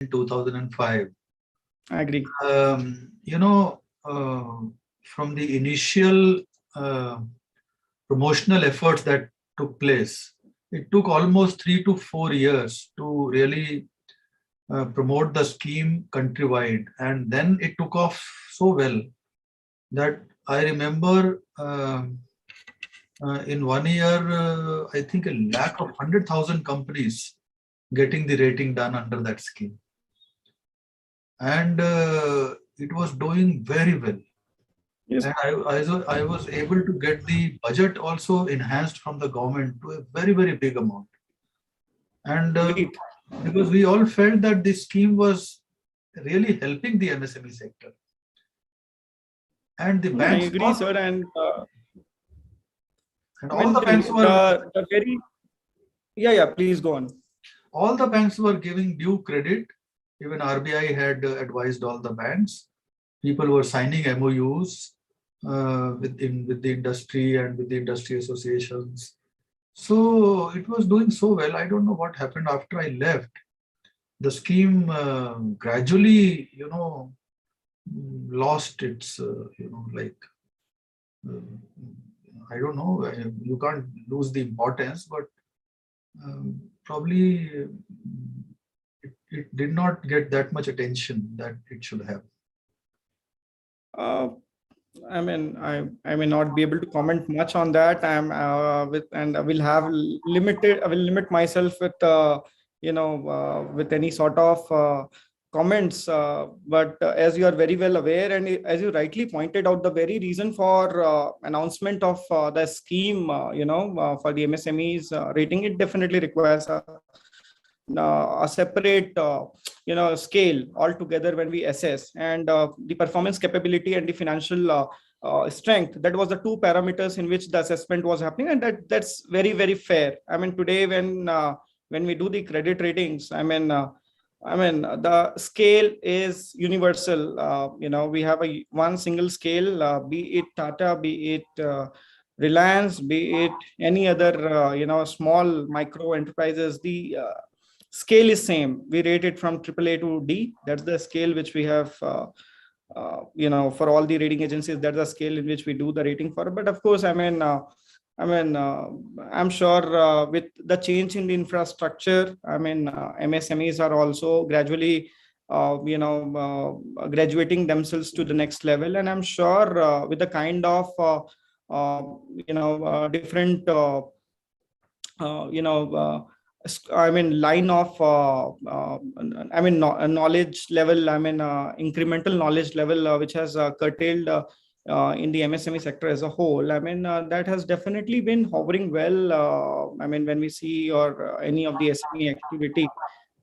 in 2005. I agree. You know, from the initial uh, promotional efforts that took place, it took almost 3 to 4 years to really promote the scheme countrywide, and then it took off so well that I remember in 1 year, I think a lakh of 100,000 companies getting the rating done under that scheme, and it was doing very well. Yes. And I was able to get the budget also enhanced from the government to a very, very big amount. And Great. because we all felt that this scheme was really helping the MSME sector. And the Yeah, I banks, agree, sir. And and I all mean, the banks were the very, yeah, please go on. all the banks were giving due credit. Even RBI had advised all the banks. People were signing MOUs with the industry and with the industry associations. So it was doing so well. I don't know what happened after I left. The scheme gradually, lost its, uh, I don't know, you can't lose the importance, but probably it did not get that much attention that it should have. Uh, I mean, I may not be able to comment much on that. And I will have limited. I will limit myself with with any sort of comments. But as you are very well aware, and as you rightly pointed out, the very reason for announcement of the scheme, for the MSMEs rating, it definitely requires a separate scale altogether when we assess, and the performance capability and the financial strength, that was the two parameters in which the assessment was happening, and that's very, very fair. I mean, today when we do the credit ratings, the scale is universal. We have one single scale, be it Tata, be it Reliance, be it any other small micro enterprises. The scale is same. We rate it from AAA to D. That's the scale which we have for all the rating agencies. That's the scale in which we do the rating for. But of course, I'm sure with the change in the infrastructure, MSMEs are also gradually graduating themselves to the next level. And I'm sure with the kind of different line of knowledge level, incremental knowledge level, which has curtailed in the MSME sector as a whole. That has definitely been hovering well. When we see or any of the SME activity,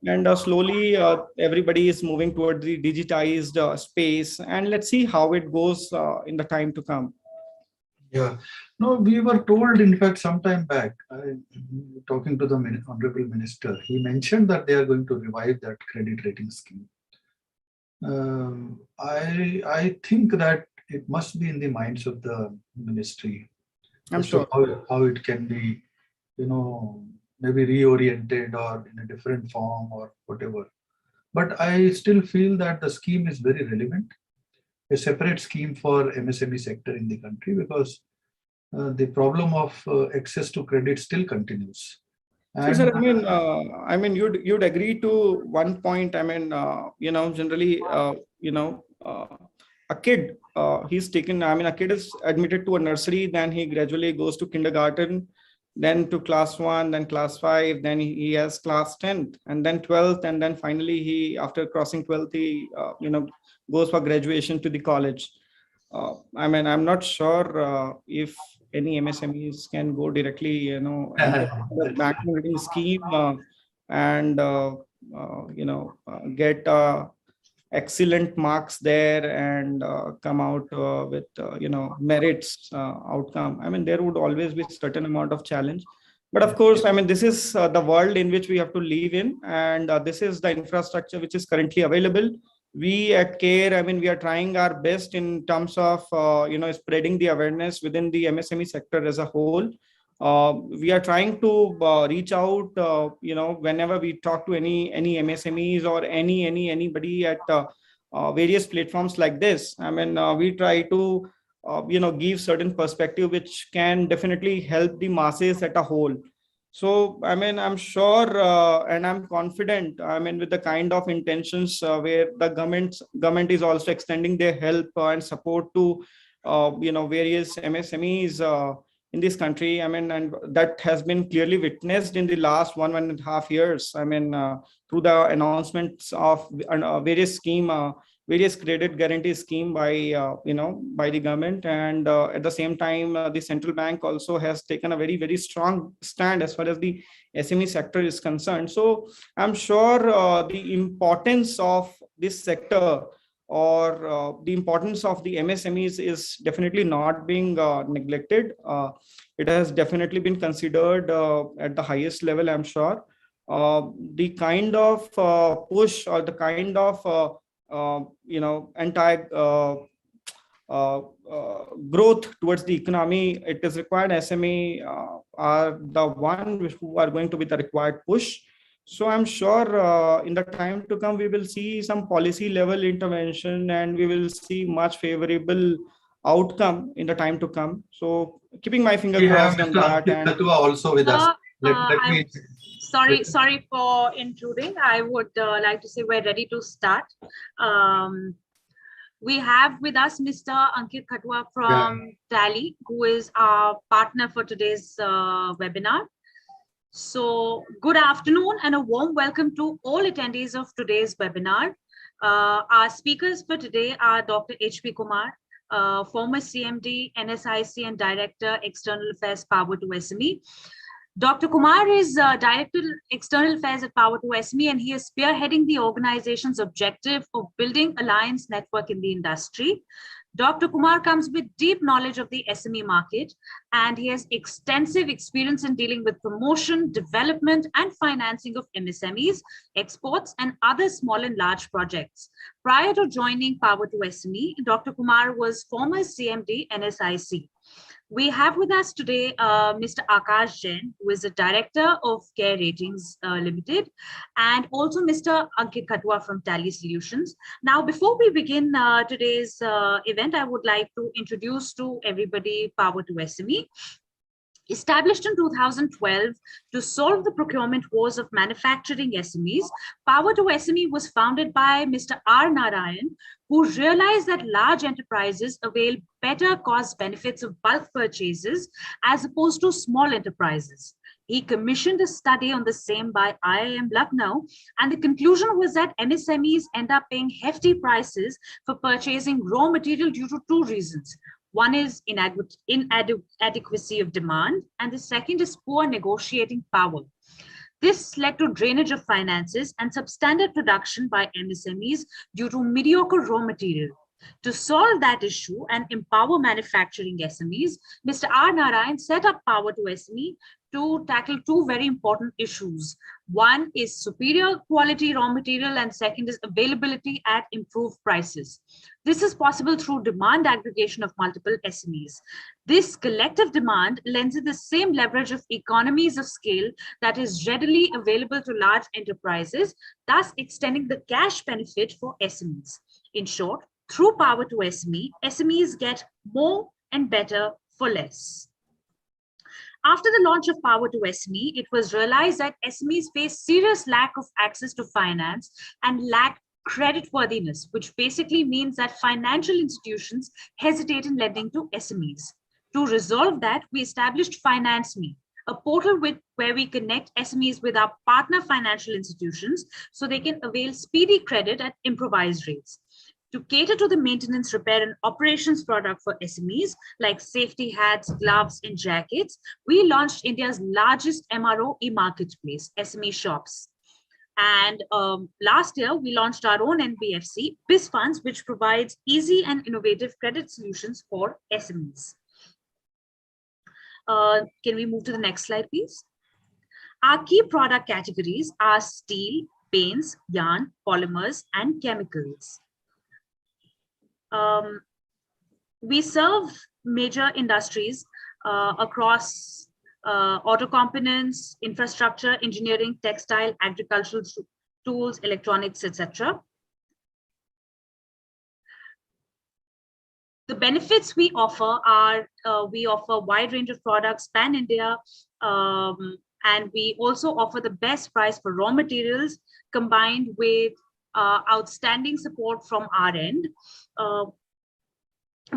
and slowly everybody is moving towards the digitized space, and let's see how it goes in the time to come. Yeah, no, we were told, in fact, some time back, talking to the Honorable Minister, he mentioned that they are going to revive that credit rating scheme. I think that it must be in the minds of the ministry. I'm as sure to how it can be, maybe reoriented or in a different form or whatever. But I still feel that the scheme is very relevant. A separate scheme for MSME sector in the country, because the problem of access to credit still continues. So, sir, you'd agree to one point. Generally, a kid, he's taken. A kid is admitted to a nursery, then he gradually goes to kindergarten, then to class 1, then class 5, then he has class 10th, and then 12th, and then finally after crossing 12th, he goes for graduation to the college. I'm not sure if any MSMEs can go directly, enter the bank rating scheme and get excellent marks there and come out with merits outcome. There would always be certain amount of challenge, but of course, this is the world in which we have to live in, and this is the infrastructure which is currently available. We at CARE, we are trying our best in terms of spreading the awareness within the MSME sector as a whole. We are trying to reach out, whenever we talk to any MSMEs or anybody at various platforms like this. I mean, we try to give certain perspective which can definitely help the masses at a whole. So, I mean, I'm sure and I'm confident, I mean, with the kind of intentions where the government is also extending their help and support to, various MSMEs in this country. I mean, and that has been clearly witnessed in the last 1.5 years. I mean, through the announcements of various scheme, various credit guarantee scheme by the government, and at the same time the central bank also has taken a very strong stand as far as the SME sector is concerned. So I'm sure the importance of this sector, or the importance of the MSMEs, is definitely not being neglected. It has definitely been considered at the highest level, I'm sure. The kind of push, or the kind of entire growth towards the economy, it is required. SME are the one who are going to be the required push. So I'm sure in the time to come, we will see some policy level intervention, and we will see much favorable outcome in the time to come. So keeping my finger We have crossed on Mr. that. Ankit And Khatua also with us. Let me. Sorry for intruding. I would like to say we're ready to start. We have with us Mr. Ankit Khatua from Tally, who is our partner for today's webinar. So good afternoon and a warm welcome to all attendees of today's webinar. Our speakers for today are Dr. P Kumar, former CMD, NSIC and Director, External Affairs, Power2SME. Dr. Kumar is Director External Affairs at Power2SME, and he is spearheading the organization's objective of building alliance network in the industry. Dr. Kumar comes with deep knowledge of the SME market, and he has extensive experience in dealing with promotion, development, and financing of MSMEs, exports, and other small and large projects. Prior to joining Power2SME, Dr. Kumar was former CMD, NSIC. We have with us today Mr.Aakash Jain, who is the Director of Care Ratings Limited, and also Mr. Ankit Khatua from Tally Solutions. Now, before we begin today's event, I would like to introduce to everybody Power2SME. Established in 2012 to solve the procurement wars of manufacturing SMEs, Power2SME was founded by Mr. R. Narayan, who realized that large enterprises avail better cost benefits of bulk purchases as opposed to small enterprises. He commissioned a study on the same by IIM Lucknow, and the conclusion was that MSMEs end up paying hefty prices for purchasing raw material due to two reasons. One is inadequacy of demand, and the second is poor negotiating power. This led to drainage of finances and substandard production by MSMEs due to mediocre raw material. To solve that issue and empower manufacturing SMEs, Mr. R. Narayan set up Power2SME to tackle two very important issues. One is superior quality raw material, and second is availability at improved prices. This is possible through demand aggregation of multiple SMEs. This collective demand lends it the same leverage of economies of scale that is readily available to large enterprises, thus extending the cash benefit for SMEs. In short, through Power2SME, SMEs get more and better for less. After the launch of Power2SME, it was realized that SMEs face serious lack of access to finance and lack creditworthiness, which basically means that financial institutions hesitate in lending to SMEs. To resolve that, we established FinanceMe, a portal where we connect SMEs with our partner financial institutions so they can avail speedy credit at improvised rates. To cater to the maintenance, repair, and operations product for SMEs, like safety hats, gloves, and jackets, we launched India's largest MRO e-marketplace, SME Shops. And last year, we launched our own NBFC, BizFunds, which provides easy and innovative credit solutions for SMEs. Can we move to the next slide, please? Our key product categories are steel, paints, yarn, polymers, and chemicals. We serve major industries across auto components, infrastructure, engineering, textile, agricultural tools, electronics, etc. The benefits we offer are, we offer a wide range of products, pan-India, and we also offer the best price for raw materials combined with outstanding support from our end.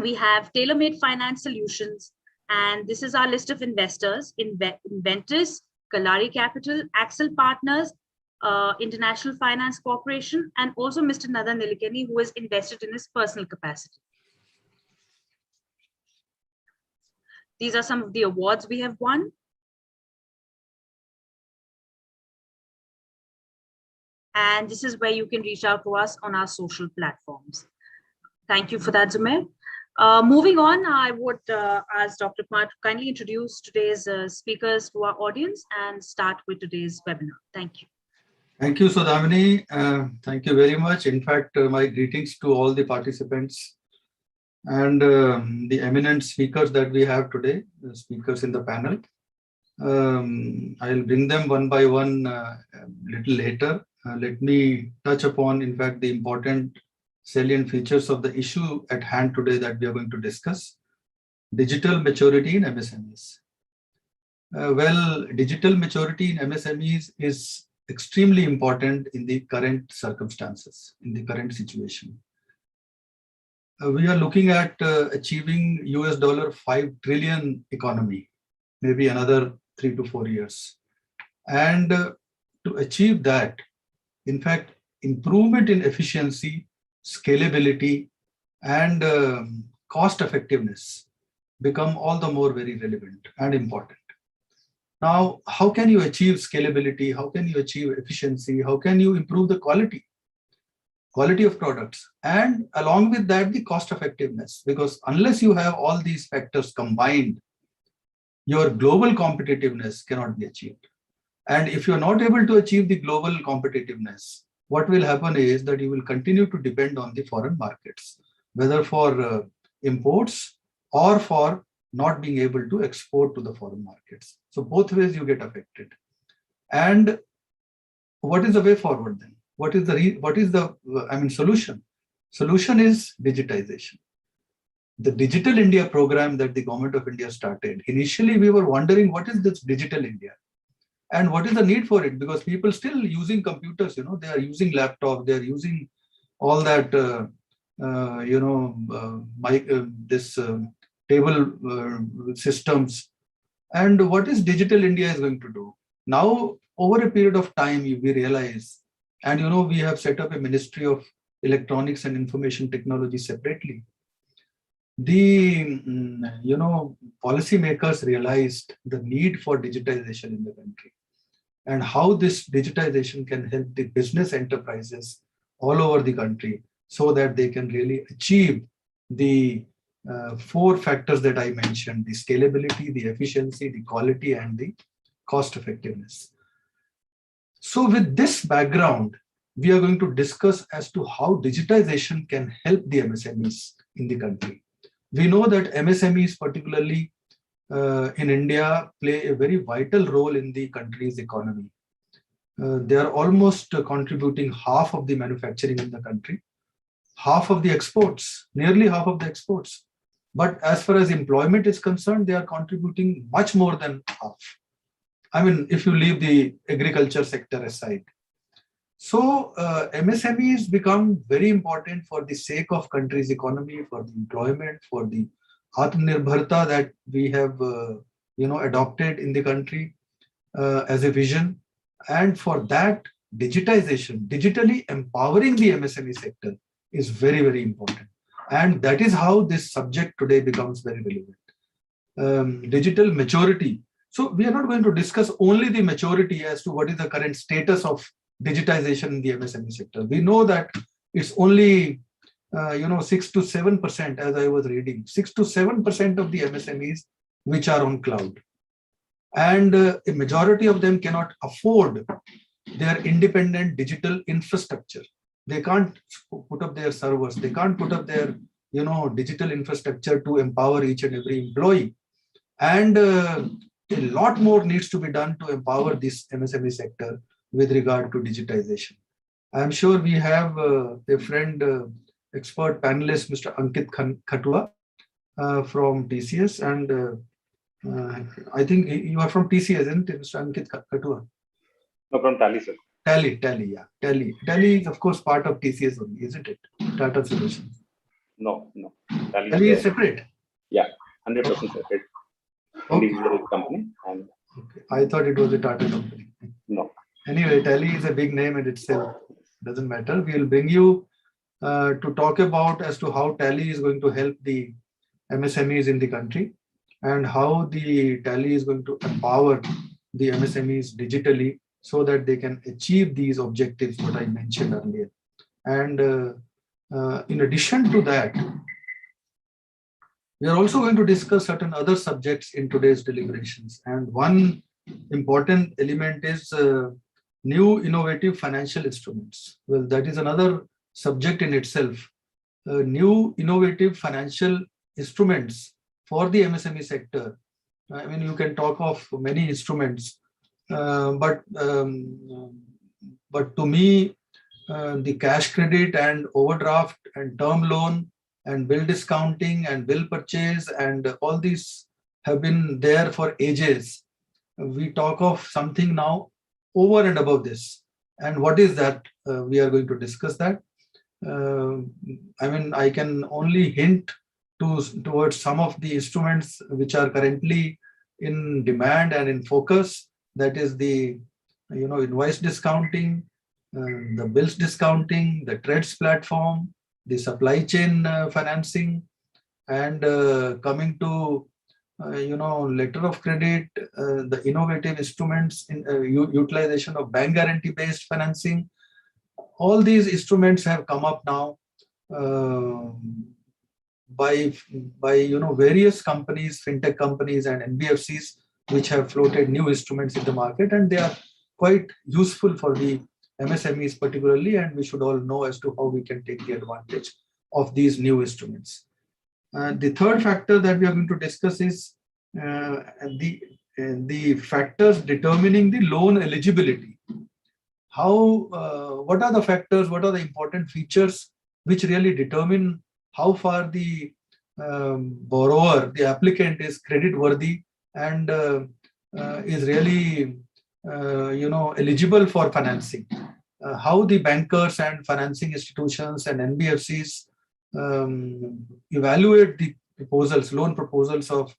We have tailor-made finance solutions, and this is our list of investors: Inventus, Kalari Capital, Axel Partners, International Finance Corporation, and also Mr. Nadan Nilekani, who has invested in his personal capacity. These are some of the awards we have won. And this is where you can reach out to us on our social platforms. Thank you for that, Zumair. Moving on, I would ask Dr. Kumar to kindly introduce today's speakers to our audience and start with today's webinar. Thank you. Thank you, Sudhamini. Thank you very much. In fact, my greetings to all the participants and the eminent speakers that we have today, the speakers in the panel. I'll bring them one by one a little later. Let me touch upon, in fact, the important salient features of the issue at hand today that we are going to discuss: digital maturity in MSMEs. Well, digital maturity in MSMEs is extremely important in the current circumstances, in the current situation. We are looking at achieving $5 trillion economy, maybe another 3 to 4 years. And to achieve that, in fact, improvement in efficiency, scalability, and cost effectiveness become all the more very relevant and important. Now, how can you achieve scalability? How can you achieve efficiency? How can you improve the quality of products? And along with that, the cost effectiveness, because unless you have all these factors combined, your global competitiveness cannot be achieved. And if you're not able to achieve the global competitiveness, what will happen is that you will continue to depend on the foreign markets, whether for imports or for not being able to export to the foreign markets. So both ways you get affected. And what is the way forward then? What is the solution? Solution is digitization. The Digital India program that the government of India started, initially we were wondering, what is this Digital India? And what is the need for it? Because people still using computers, they are using laptop, they are using all that, table systems. And what is Digital India is going to do? Now, over a period of time, we realize, and we have set up a Ministry of Electronics and Information Technology separately. The policymakers realized the need for digitization in the country and how this digitization can help the business enterprises all over the country so that they can really achieve the 4 factors that I mentioned: the scalability, the efficiency, the quality, and the cost effectiveness. So with this background, we are going to discuss as to how digitization can help the MSMEs in the country. We know that MSMEs, particularly in India, play a very vital role in the country's economy. They are almost contributing half of the manufacturing in the country, half of the exports, nearly half of the exports. But as far as employment is concerned, they are contributing much more than half. I mean, if you leave the agriculture sector aside. So MSMEs become very important for the sake of country's economy, for the employment, for the Atmanirbharta that we have adopted in the country as a vision. And for that, digitization, digitally empowering the MSME sector is very, very important. And that is how this subject today becomes very relevant. Digital maturity. So we are not going to discuss only the maturity as to what is the current status of digitization in the MSME sector. We know that it's only 6 to 7%, as I was reading, 6 to 7% of the MSMEs which are on cloud. And a majority of them cannot afford their independent digital infrastructure. They can't put up their servers. They can't put up their digital infrastructure to empower each and every employee. And a lot more needs to be done to empower this MSME sector with regard to digitization. I'm sure we have a friend, expert panelist, Mr. Ankit Khatua from TCS, and I think you are from TCS, isn't it, Mr. Ankit Khatua? No, from Tally, sir. Tally, yeah. Tally is, of course, part of TCS only, isn't it? Tata Solutions. No. Tally is separate? Yeah, 100% separate. Individual company. And okay. I thought it was a Tata company. No. Anyway, Tally is a big name in itself. Doesn't matter. We will bring you to talk about as to how Tally is going to help the MSMEs in the country and how the Tally is going to empower the MSMEs digitally so that they can achieve these objectives what I mentioned earlier. And in addition to that, we are also going to discuss certain other subjects in today's deliberations. And one important element is new innovative financial instruments. Well, that is another subject in itself. New innovative financial instruments for the MSME sector. I mean, you can talk of many instruments, but to me, the cash credit and overdraft and term loan and bill discounting and bill purchase and all these have been there for ages. We talk of something now over and above this. And what is that? We are going to discuss that. I mean, I can only hint towards some of the instruments which are currently in demand and in focus. That is the invoice discounting, the bills discounting, the trades platform, the supply chain financing, and coming to letter of credit, the innovative instruments in utilization of bank guarantee based financing. All these instruments have come up now by various companies, fintech companies and NBFCs, which have floated new instruments in the market, and they are quite useful for the MSMEs particularly, and we should all know as to how we can take the advantage of these new instruments. The third factor that we are going to discuss is the factors determining the loan eligibility. What are the factors, what are the important features which really determine how far the borrower, the applicant is credit worthy and is really eligible for financing. How the bankers and financing institutions and NBFCs evaluate the proposals, loan proposals of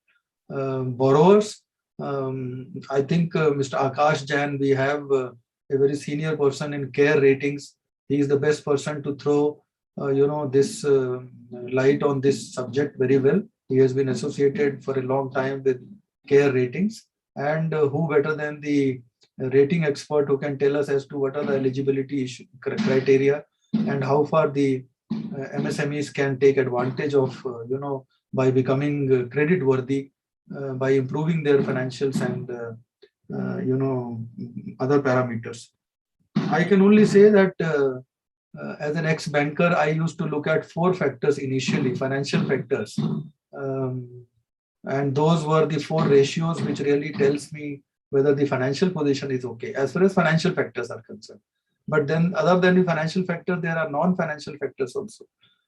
borrowers. I think Mr. Aakash Jain, we have a very senior person in CARE ratings. He is the best person to throw this light on this subject very well. He has been associated for a long time with CARE ratings, and who better than the rating expert who can tell us as to what are the eligibility criteria and how far the MSMEs can take advantage of by becoming credit worthy, by improving their financials and other parameters. I can only say that as an ex-banker, I used to look at 4 factors initially, financial factors, and those were the 4 ratios which really tells me whether the financial position is okay as far as financial factors are concerned. But then other than the financial factors, there are non-financial factors also.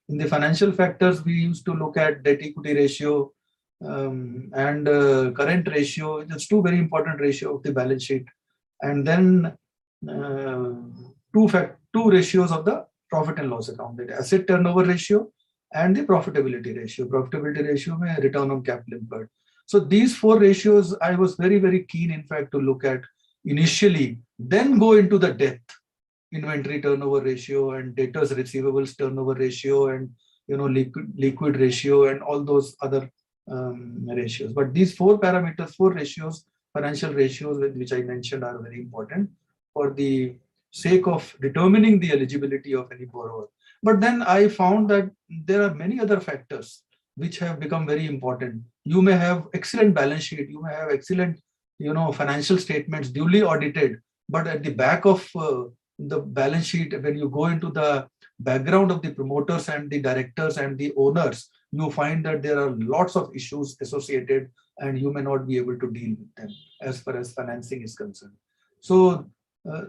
In the financial factors, we used to look at debt equity ratio and current ratio. It's 2 very important ratio of the balance sheet. And then 2 ratios of the profit and loss account, the asset turnover ratio and the profitability ratio. Profitability ratio may return on capital employed. So these 4 ratios, I was very, very keen, in fact, to look at initially, then go into the depth, inventory turnover ratio and debtors receivables turnover ratio and liquid ratio and all those other ratios. But these 4 parameters, 4 ratios, financial ratios which I mentioned are very important for the sake of determining the eligibility of any borrower. But then I found that there are many other factors which have become very important. You may have excellent balance sheet, you may have excellent financial statements duly audited, but at the back of the balance sheet, when you go into the background of the promoters and the directors and the owners, you find that there are lots of issues associated and you may not be able to deal with them as far as financing is concerned. So,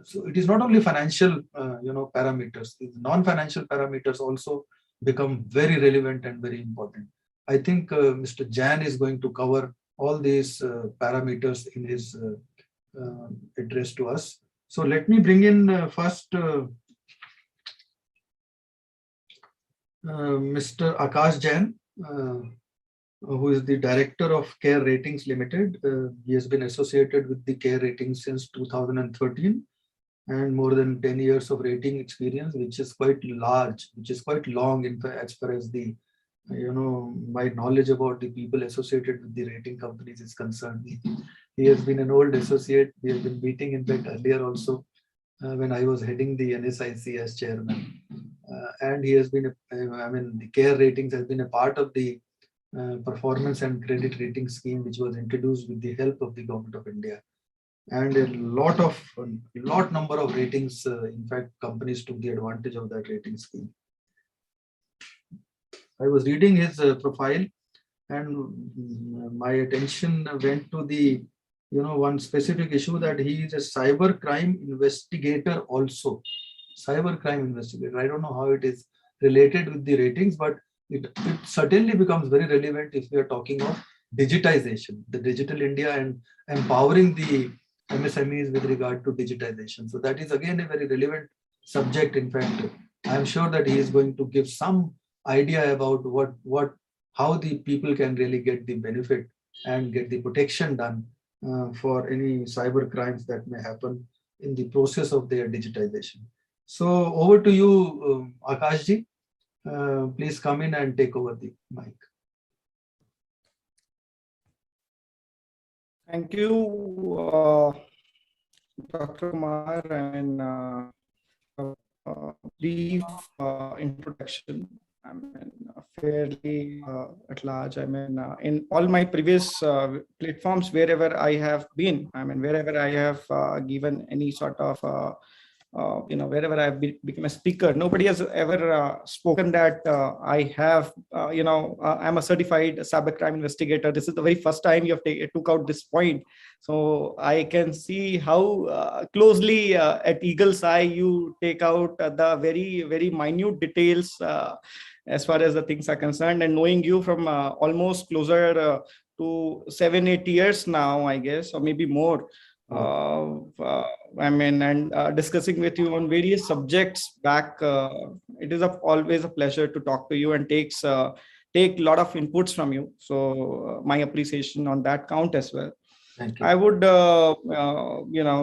so it is not only financial, parameters. The non-financial parameters also become very relevant and very important. I think Mr. Jain is going to cover all these parameters in his address to us. So let me bring in first Mr. Aakash Jain, who is the Director of Care Ratings Limited. He has been associated with the Care Ratings since 2013 and more than 10 years of rating experience, which is quite large, which is quite long in fact, as far as the, my knowledge about the people associated with the rating companies is concerned. He has been an old associate. We have been meeting in fact earlier also when I was heading the NSIC as chairman. And he has been, the Care Ratings has been a part of the performance and credit rating scheme, which was introduced with the help of the Government of India. And a lot number of ratings, in fact, companies took the advantage of that rating scheme. I was reading his profile, and my attention went to the, one specific issue, that he is a cyber crime investigator also. Cyber crime investigator. I don't know how it is related with the ratings, but it certainly becomes very relevant if we are talking of digitization, the digital India, and empowering the MSMEs with regard to digitization. So that is again a very relevant subject. In fact, I am sure that he is going to give some idea about how the people can really get the benefit and get the protection done for any cyber crimes that may happen in the process of their digitization. So over to you, Aakash ji. Please come in and take over the mic. Thank you, Dr. Kumar, and brief introduction. I mean, fairly at large. I mean, in all my previous platforms, wherever I have been, wherever I have given any sort of wherever I've become a speaker, nobody has ever spoken that I have, I'm a certified cybercrime investigator. This is the very first time you have took out this point. So I can see how closely at eagle's eye you take out the very, very minute details as far as the things are concerned. And knowing you from almost closer to 7-8 years now, I guess, or maybe more. And discussing with you on various subjects back, it is always a pleasure to talk to you and take a lot of inputs from you. So my appreciation on that count as well. Thank you. I would,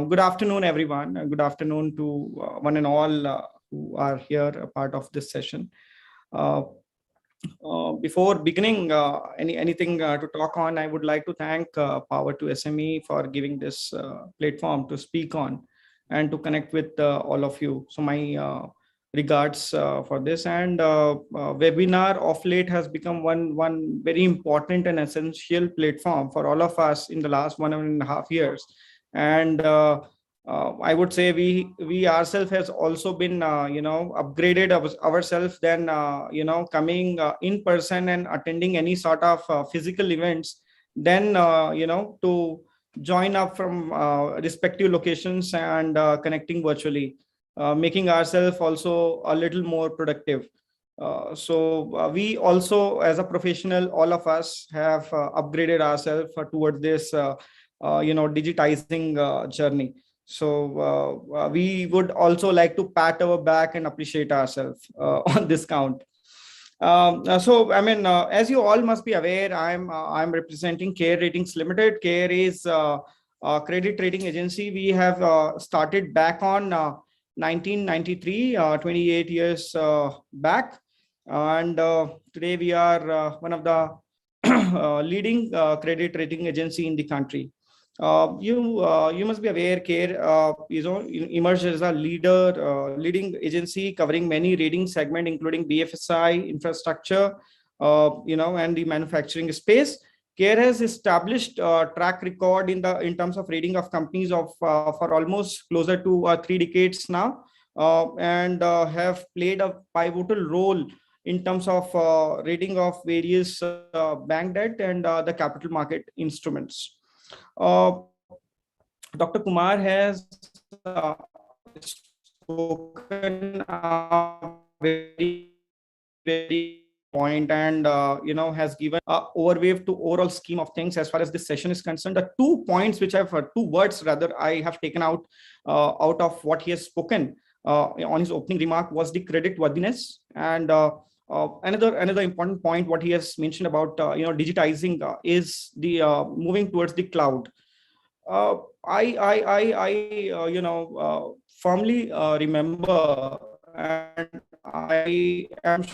good afternoon, everyone. Good afternoon to one and all who are here, a part of this session. Before beginning anything to talk on, I would like to thank Power2SME for giving this platform to speak on and to connect with all of you. So my regards for this, and webinar of late has become one very important and essential platform for all of us in the last 1.5 years. And I would say we ourselves has also been upgraded ourselves than coming in person and attending any sort of physical events, then to join up from respective locations and connecting virtually, making ourselves also a little more productive. So we also, as a professional, all of us have upgraded ourselves towards this digitizing journey. So we would also like to pat our back and appreciate ourselves on this count. As you all must be aware, I'm representing Care Ratings Limited. Care is a credit rating agency. We have started back on 1993, 28 years back, and today we are one of the leading credit rating agency in the country. You must be aware, Care emerged as a leading agency covering many rating segments, including BFSI, infrastructure, and the manufacturing space. Care has established a track record in terms of rating of companies for almost closer to 3 decades now, and have played a pivotal role in terms of rating of various bank debt and the capital market instruments. Dr. Kumar has spoken very point and has given a overview to overall scheme of things as far as this session is concerned. The 2 points which I've 2 words rather I have taken out of what he has spoken on his opening remark was the credit worthiness, and another important point what he has mentioned about digitizing is the moving towards the cloud. I firmly remember, and I am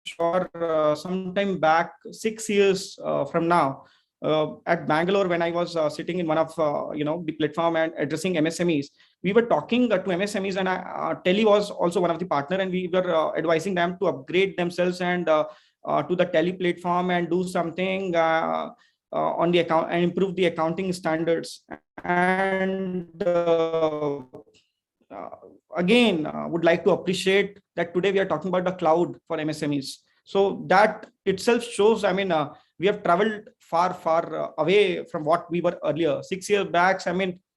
sure sometime back 6 years from now, at Bangalore, when I was sitting in one of the platform and addressing MSMEs, we were talking to MSMEs, and Tele was also one of the partner, and we were advising them to upgrade themselves and to the Tele platform and do something on the account and improve the accounting standards. And again, would like to appreciate that today we are talking about the cloud for MSMEs. So that itself shows, we have traveled far away from what we were earlier. 6 years back,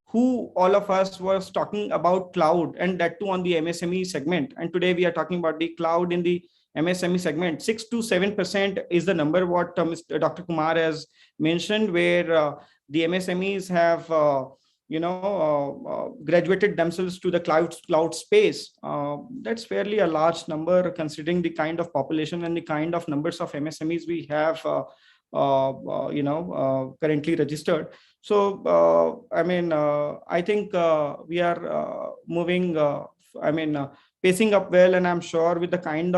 who all of us was talking about cloud, and that too on the MSME segment. And today we are talking about the cloud in the MSME segment. 6 to 7% is the number what Dr. Kumar has mentioned, where the MSMEs have graduated themselves to the cloud space. That's fairly a large number considering the kind of population and the kind of numbers of MSMEs we have currently registered. So I think we are moving pacing up well, and I'm sure with the kind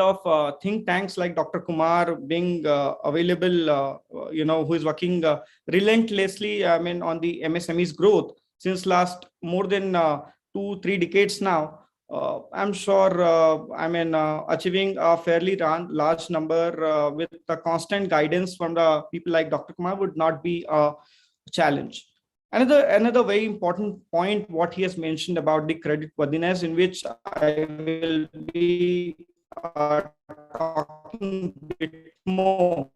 of think tanks like Dr. Kumar being available, who is working relentlessly, on the MSME's growth since last more than 2-3 decades now. I'm sure, achieving a fairly large number with the constant guidance from the people like Dr. Kumar would not be a challenge. Another very important point, what he has mentioned about the credit worthiness, in which I will be talking a bit more.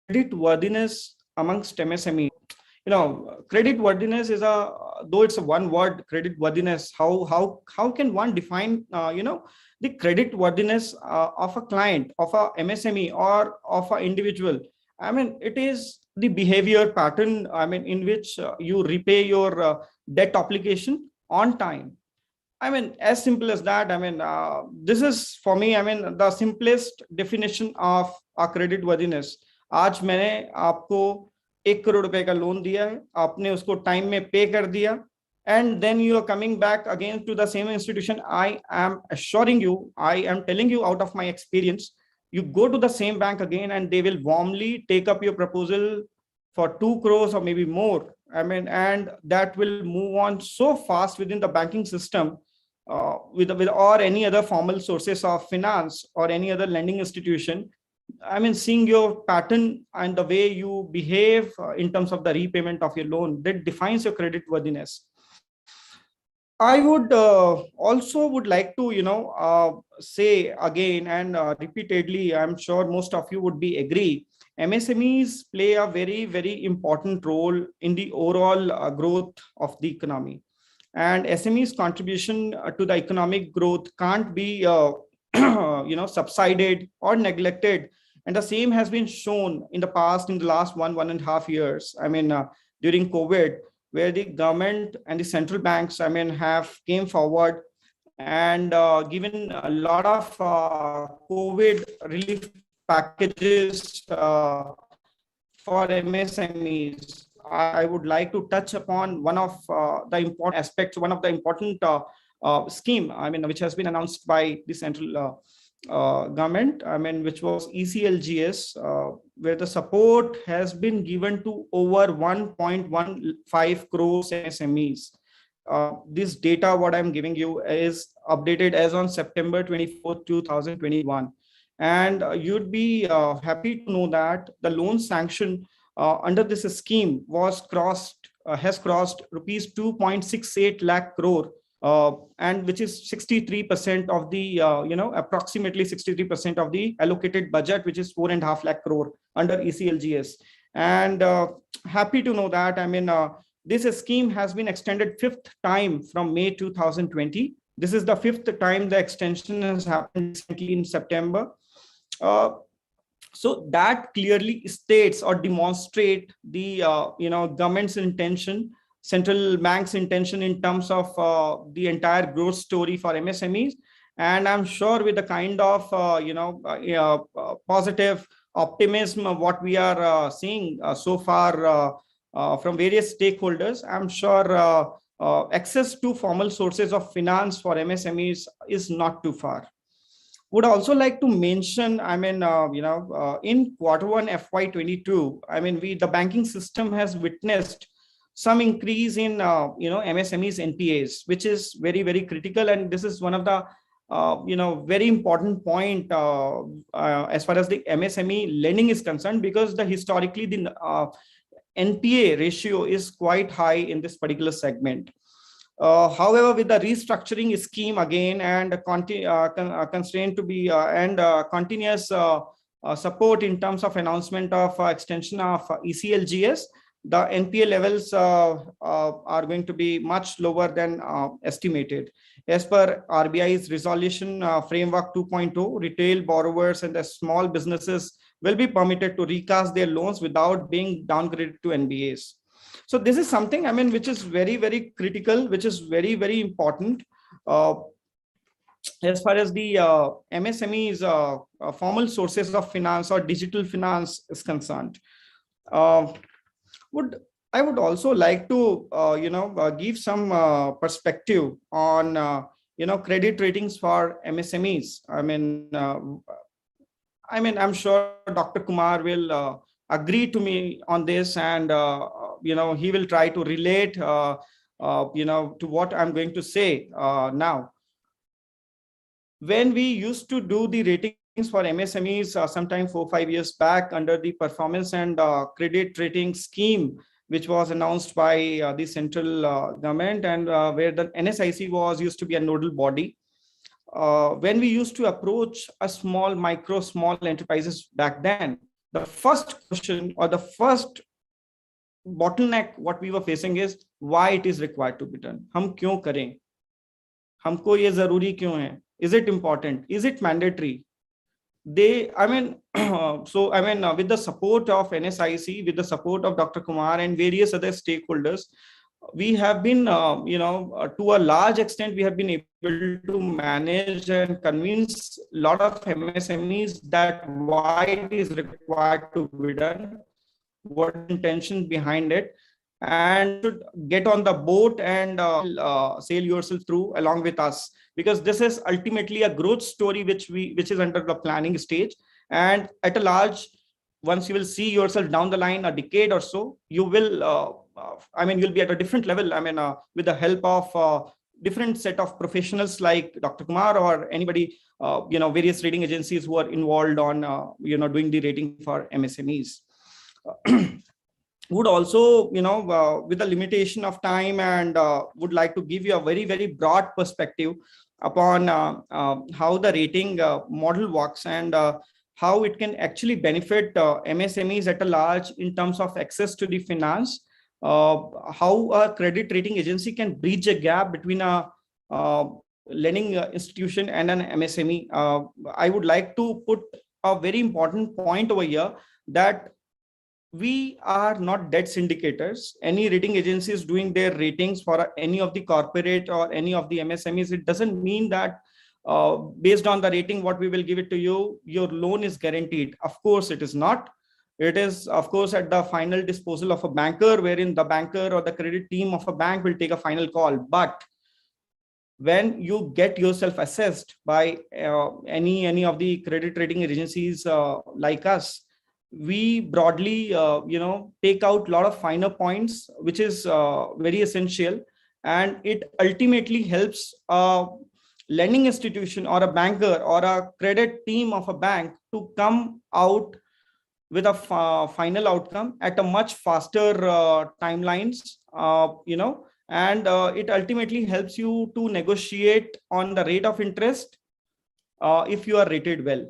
Credit worthiness amongst MSME. Credit worthiness is though it's a one word, credit worthiness. How can one define the credit worthiness of a client, of a MSME, or of an individual? It is the behavior pattern, in which you repay your debt obligation on time. As simple as that. This is for me, the simplest definition of a credit worthiness. आज मैंने आपको 1 करोड़ रुपए का loan दिया है, आपने उसको time में पे कर दिया, and then you are coming back again to the same institution. I am assuring you, I am telling you out of my experience, you go to the same bank again and they will warmly take up your proposal for 2 crores or maybe more. And that will move on so fast within the banking system with or any other formal sources of finance or any other lending institution. Seeing your pattern and the way you behave in terms of the repayment of your loan, that defines your credit worthiness. I would also would like to, say again and repeatedly, I'm sure most of you would be agree, MSMEs play a very, very important role in the overall growth of the economy. And SMEs' contribution to the economic growth can't be, subsided or neglected. And the same has been shown in the past, in the last 1.5 years. During COVID, where the government and the central banks, have came forward and given a lot of COVID relief packages for MSMEs. I would like to touch upon one of the important aspects, one of the important scheme, which has been announced by the central government, which was ECLGS, where the support has been given to over 1.15 crores MSMEs. This data, what I'm giving you, is updated as on September 24th, 2021. And you'd be happy to know that the loan sanction under this scheme has crossed rupees 2.68 lakh crore and which is 63% of the, approximately 63% of the allocated budget, which is 4.5 lakh crore under ECLGS. And happy to know that, this scheme has been extended 5th time from May 2020. This is the 5th time the extension has happened recently in September. So that clearly states or demonstrate the, government's intention, central bank's intention in terms of the entire growth story for MSMEs. And I'm sure with the kind of, positive optimism of what we are seeing so far from various stakeholders, I'm sure access to formal sources of finance for MSMEs is not too far. Would also like to mention, in Q1 FY22, the banking system has witnessed some increase in, MSMEs NPAs, which is very, very critical. And this is one of the, very important point as far as the MSME lending is concerned, because historically the NPA ratio is quite high in this particular segment. However, with the restructuring scheme again and constraint to be and continuous support in terms of announcement of extension of ECLGS, the NPA levels are going to be much lower than estimated. As per RBI's resolution framework 2.0, retail borrowers and the small businesses will be permitted to recast their loans without being downgraded to NBAs. So this is something, which is very, very critical, which is very, very important as far as the MSMEs formal sources of finance or digital finance is concerned. I would also like to, give some perspective on, credit ratings for MSMEs. I'm sure Dr. Kumar will agree to me on this, and he will try to relate to what I'm going to say now. When we used to do the ratings for MSMEs sometime 4-5 years back under the performance and credit rating scheme, which was announced by the central government, and where the NSIC used to be a nodal body. When we used to approach a small enterprises back then, the first question or the first bottleneck what we were facing is why it is required to be done. Hum kyun kare? Humko ye zaruri kyun hai? Is it important? Is it mandatory? With the support of NSIC, with the support of Dr. Kumar and various other stakeholders, we have been, to a large extent, we have been able to manage and convince a lot of MSMEs that why it is required to be done, what intention behind it, and should get on the boat and sail yourself through along with us, because this is ultimately a growth story which is under the planning stage. And at a large, once you will see yourself down the line a decade or so, you will you'll be at a different level, with the help of different set of professionals like Dr. Kumar or anybody, various rating agencies who are involved on doing the rating for MSMEs. Would also, with the limitation of time, and would like to give you a very, very broad perspective upon how the rating model works, and how it can actually benefit MSMEs at a large in terms of access to the finance, how a credit rating agency can bridge a gap between a lending institution and an MSME. I would like to put a very important point over here, that we are not debt syndicators. Any rating agencies doing their ratings for any of the corporate or any of the MSMEs, it doesn't mean that based on the rating what we will give it to you, your loan is guaranteed. Of course it is not. It is, of course, at the final disposal of a banker, wherein the banker or the credit team of a bank will take a final call. But when you get yourself assessed by any of the credit rating agencies like us, we broadly take out a lot of finer points, which is very essential, and it ultimately helps a lending institution or a banker or a credit team of a bank to come out with a final outcome at a much faster timelines, and it ultimately helps you to negotiate on the rate of interest if you are rated well.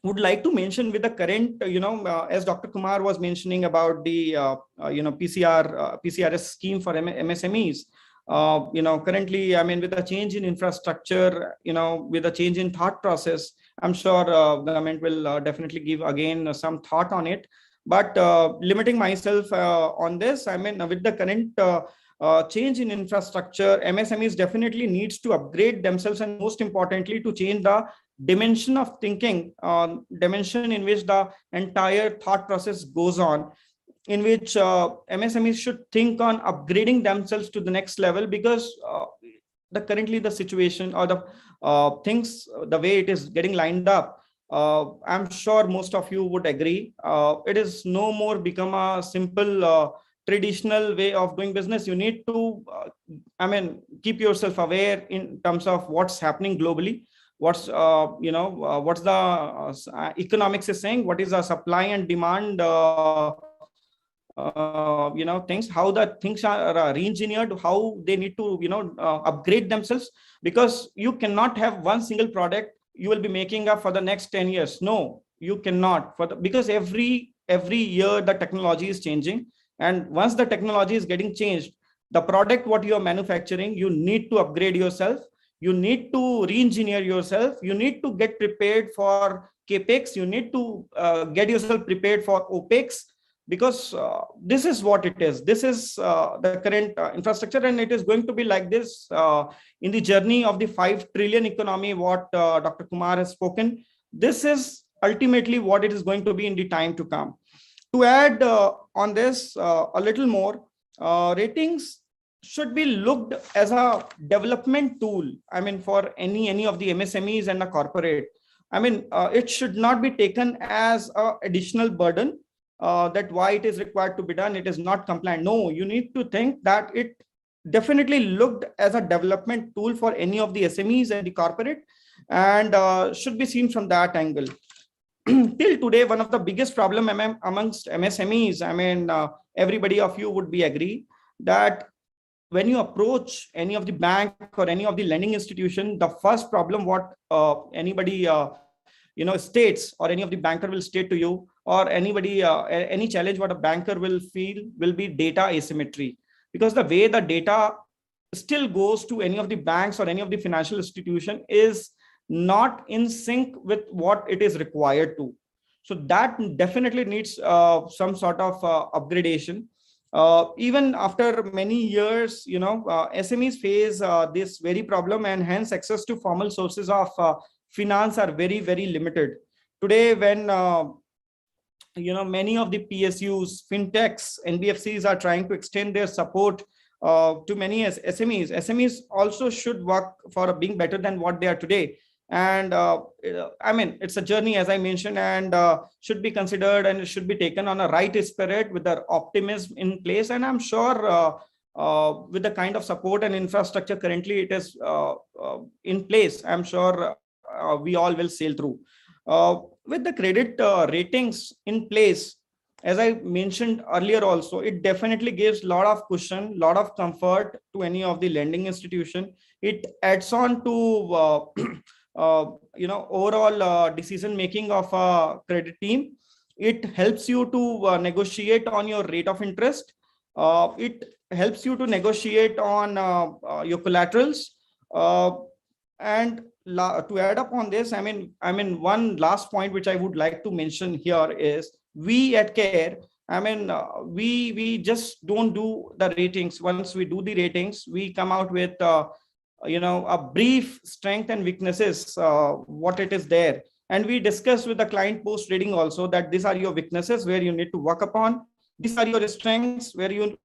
Would like to mention with the current, as Dr. Kumar was mentioning about the, PCRS scheme for MSMEs. Currently, I mean, with the change in infrastructure, with the change in thought process, I'm sure government will definitely give again some thought on it. But limiting myself on this, I mean, with the current change in infrastructure, MSMEs definitely needs to upgrade themselves, and most importantly, to change the dimension of thinking, dimension in which the entire thought process goes on, in which MSMEs should think on upgrading themselves to the next level, because currently the situation or the things, the way it is getting lined up, I'm sure most of you would agree, it is no more become a simple traditional way of doing business. You need to, keep yourself aware in terms of what's happening globally, what's what's the economics is saying, what is the supply and demand things, how the things are re-engineered, how they need to upgrade themselves, because you cannot have one single product you will be making up for the next 10 years. No, you cannot, because every year the technology is changing, and once the technology is getting changed, the product what you are manufacturing, you need to upgrade yourself, you need to re-engineer yourself, you need to get prepared for capex, you need to get yourself prepared for opex, because this is what it is. This is the current infrastructure, and it is going to be like this in the journey of the 5 trillion economy, what Dr. Kumar has spoken. This is ultimately what it is going to be in the time to come. To add on this a little more, ratings should be looked as a development tool, I mean, for any of the MSMEs and the corporate. I mean, it should not be taken as an additional burden, that why it is required to be done, it is not compliant. No, you need to think that it definitely looked as a development tool for any of the SMEs and the corporate, and should be seen from that angle. Till today, one of the biggest problem amongst MSMEs, I mean, everybody of you would be agree that when you approach any of the bank or any of the lending institution, the first problem what anybody states, or any of the banker will state to you, or anybody any challenge what a banker will feel will be data asymmetry, because the way the data still goes to any of the banks or any of the financial institution is not in sync with what it is required to. So that definitely needs some sort of upgradation. Even after many years, SMEs face this very problem, and hence access to formal sources of finance are very, very limited. Today, when many of the PSUs, fintechs, NBFCs are trying to extend their support to many SMEs. SMEs also should work for being better than what they are today. And I mean, it's a journey, as I mentioned, and should be considered, and it should be taken on a right spirit with the optimism in place. And I'm sure with the kind of support and infrastructure currently it is in place, I'm sure we all will sail through. With the credit ratings in place, as I mentioned earlier also, it definitely gives a lot of cushion, lot of comfort to any of the lending institution. It adds on to overall decision making of a credit team. It helps you to negotiate on your rate of interest. It helps you to negotiate on your collaterals. And to add up on this, I mean, one last point which I would like to mention here is, we at CARE, I mean, we just don't do the ratings. Once we do the ratings, we come out with a brief strength and weaknesses, what it is there, and we discuss with the client post trading also that these are your weaknesses where you need to work upon, these are your strengths where you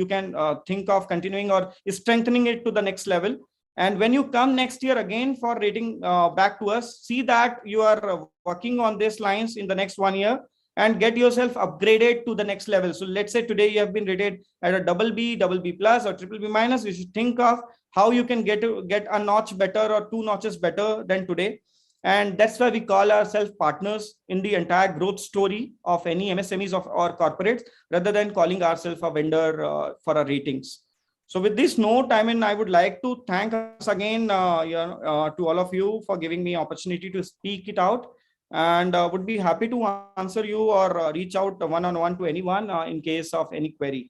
can think of continuing or strengthening it to the next level. And when you come next year again for rating back to us, see that you are working on these lines in the next 1 year and get yourself upgraded to the next level. So let's say today you have been rated at a BB plus or BBB minus. You should think of how you can get a notch better or 2 notches better than today. And that's why we call ourselves partners in the entire growth story of any MSMEs or corporates, rather than calling ourselves a vendor for our ratings. So with this note, I would like to thank us again, to all of you for giving me opportunity to speak it out, and would be happy to answer you or reach out one-on-one to anyone in case of any query.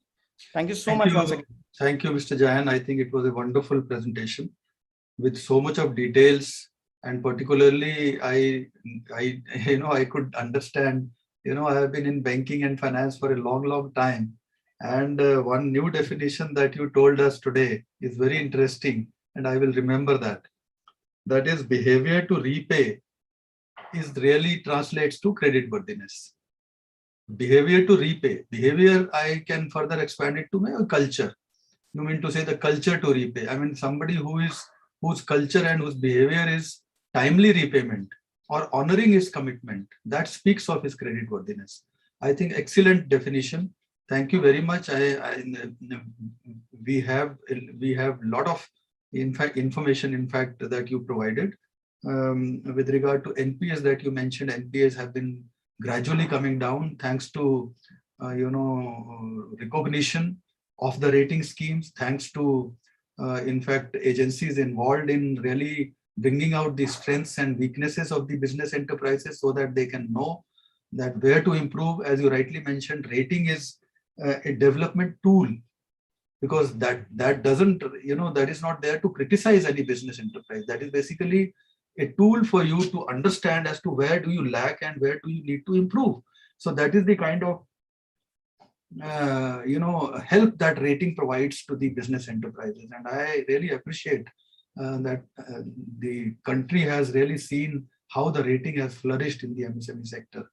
Thank you so much once again. Thank you, Mr. Jain. I think it was a wonderful presentation with so much of details, and particularly I could understand. I have been in banking and finance for a long time, and one new definition that you told us today is very interesting, and I will remember that. That is, behavior to repay is really translates to credit worthiness. Behavior to repay. Behavior, I can further expand it to my culture. You mean to say the culture to repay? I mean, somebody whose culture and whose behavior is timely repayment or honoring his commitment, that speaks of his credit worthiness. I think excellent definition. Thank you very much. We have a lot of information that you provided. With regard to NPS that you mentioned, NPS have been gradually coming down thanks to recognition of the rating schemes, thanks to in fact agencies involved in really bringing out the strengths and weaknesses of the business enterprises so that they can know that where to improve. As you rightly mentioned, rating is a development tool, because that doesn't, that is not there to criticize any business enterprise. That is basically a tool for you to understand as to where do you lack and where do you need to improve. So that is the kind of help that rating provides to the business enterprises, and I really appreciate that the country has really seen how the rating has flourished in the MSME sector.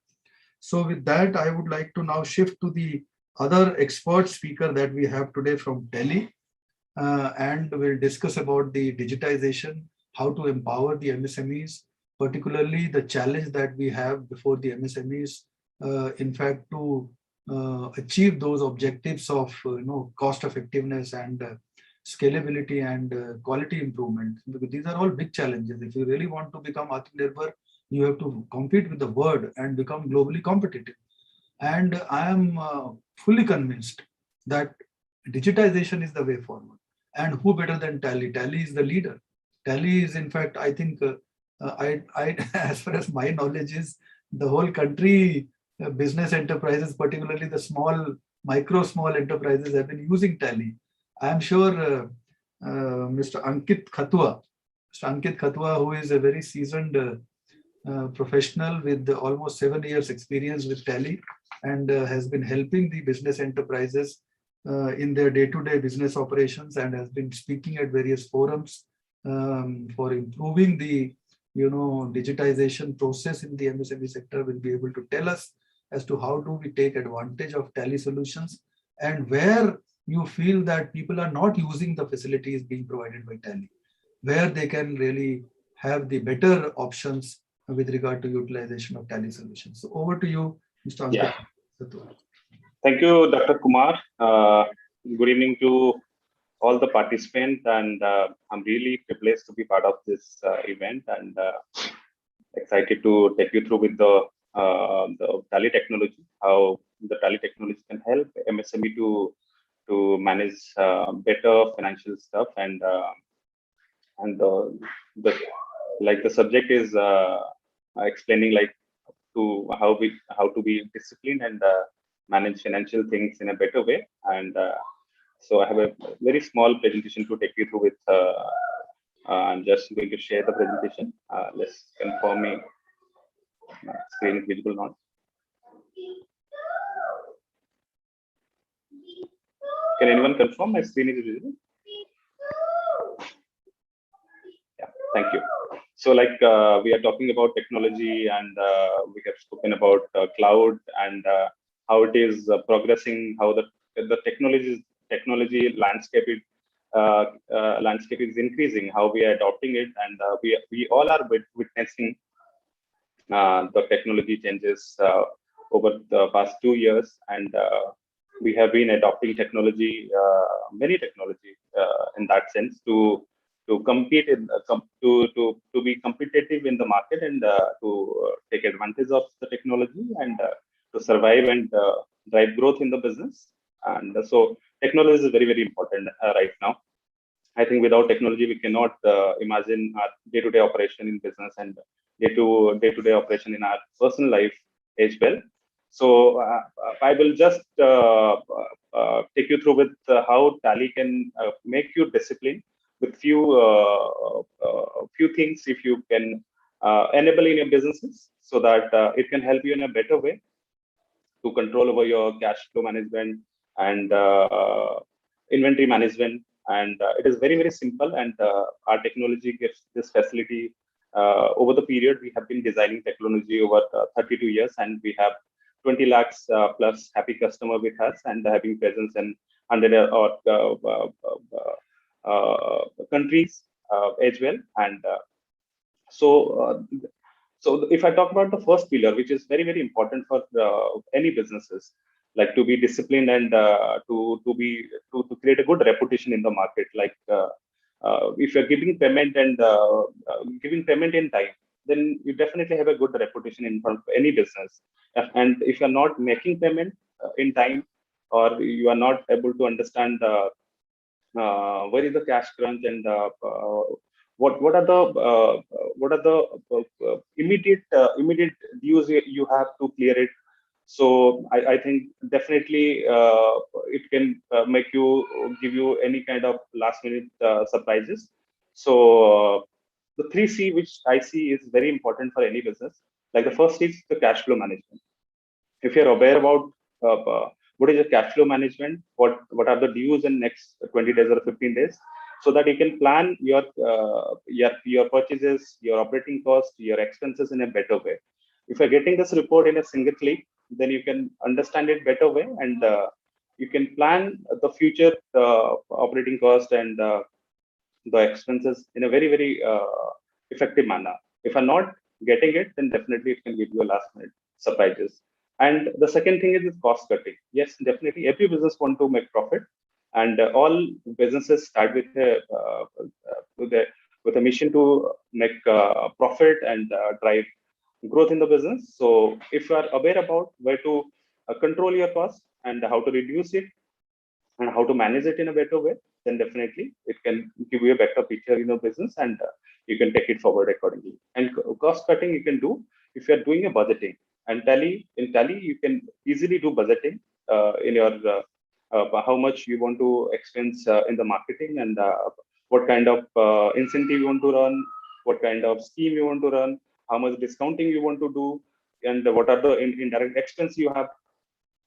So with that, I would like to now shift to the other expert speaker that we have today from Delhi, and we'll discuss about the digitization, how to empower the MSMEs, particularly the challenge that we have before the MSMEs, in fact, to achieve those objectives of cost effectiveness and scalability and quality improvement. Because these are all big challenges. If you really want to become Atmanirbhar, you have to compete with the world and become globally competitive. And I am fully convinced that digitization is the way forward. And who better than Tally? Tally is the leader. Tally is, in fact, I think, as far as my knowledge is, the whole country, business enterprises, particularly the small enterprises, have been using Tally. I am sure Mr. Ankit Khatua, who is a very seasoned professional with almost 7 years experience with Tally, and has been helping the business enterprises in their day-to-day business operations, and has been speaking at various forums for improving the digitization process in the MSME sector, will be able to tell us as to how do we take advantage of Tally solutions, and where you feel that people are not using the facilities being provided by Tally, where they can really have the better options with regard to utilization of Tally solutions. So over to you, Mr. Ankit. Thank you, Dr. Kumar. Good evening to all the participants, and I'm really privileged to be part of this event, and excited to take you through with the Tally technology, how the Tally technology can help MSME to manage better financial stuff, and the subject is explaining how to be disciplined and manage financial things in a better way. And so I have a very small presentation to take you through with. I'm just going to share the presentation. Let's confirm me. My screen is visible now. Can anyone confirm my screen is visible? Yeah, thank you. So we are talking about technology, and we have spoken about cloud and how it is progressing, how the technology landscape is increasing, how we are adopting it, and we all are witnessing the technology changes over the past 2 years, and we have been adopting technology, many technology in that sense, to to compete in to be competitive in the market and to take advantage of the technology and to survive and drive growth in the business. And so technology is very important right now. I think without technology, we cannot imagine our day-to-day operation in business and day-to-day operation in our personal life as well. So I will just take you through with how Tally can make you disciplined with few things if you can enable in your businesses, so that it can help you in a better way to control over your cash flow management and inventory management. And it is very simple, and our technology gives this facility. Over the period, we have been designing technology over 32 years, and we have 20 lakhs plus happy customer with us, and having presence in 100 or countries as well. And so if I talk about the first pillar, which is very important for any businesses, like to be disciplined and to create a good reputation in the market. Like if you're giving payment and giving payment in time, then you definitely have a good reputation in front of any business. And if you're not making payment in time, or you are not able to understand where is the cash crunch and what are the immediate dues you have to clear it. So I think definitely it can make you give you any kind of last minute surprises. So the 3C which I see is very important for any business. Like the first is the cash flow management. If you're aware about what is the cash flow management, what are the dues in next 20 days or 15 days, so that you can plan your purchases, your operating costs, your expenses in a better way. If you're getting this report in a single click, then you can understand it better way, and you can plan the future operating cost and the expenses in a very effective manner. If you're not getting it, then definitely it can give you a last minute surprises. And the second thing is cost cutting. Yes, definitely every business want to make profit, and all businesses start with a mission to make profit and drive growth in the business. So if you are aware about where to control your cost and how to reduce it and how to manage it in a better way, then definitely it can give you a better picture in your business, and you can take it forward accordingly. And cost cutting you can do if you are doing a budgeting. And in Tally, you can easily do budgeting in your how much you want to expense in the marketing, and what kind of incentive you want to run, what kind of scheme you want to run, how much discounting you want to do, and what are the indirect expense you have.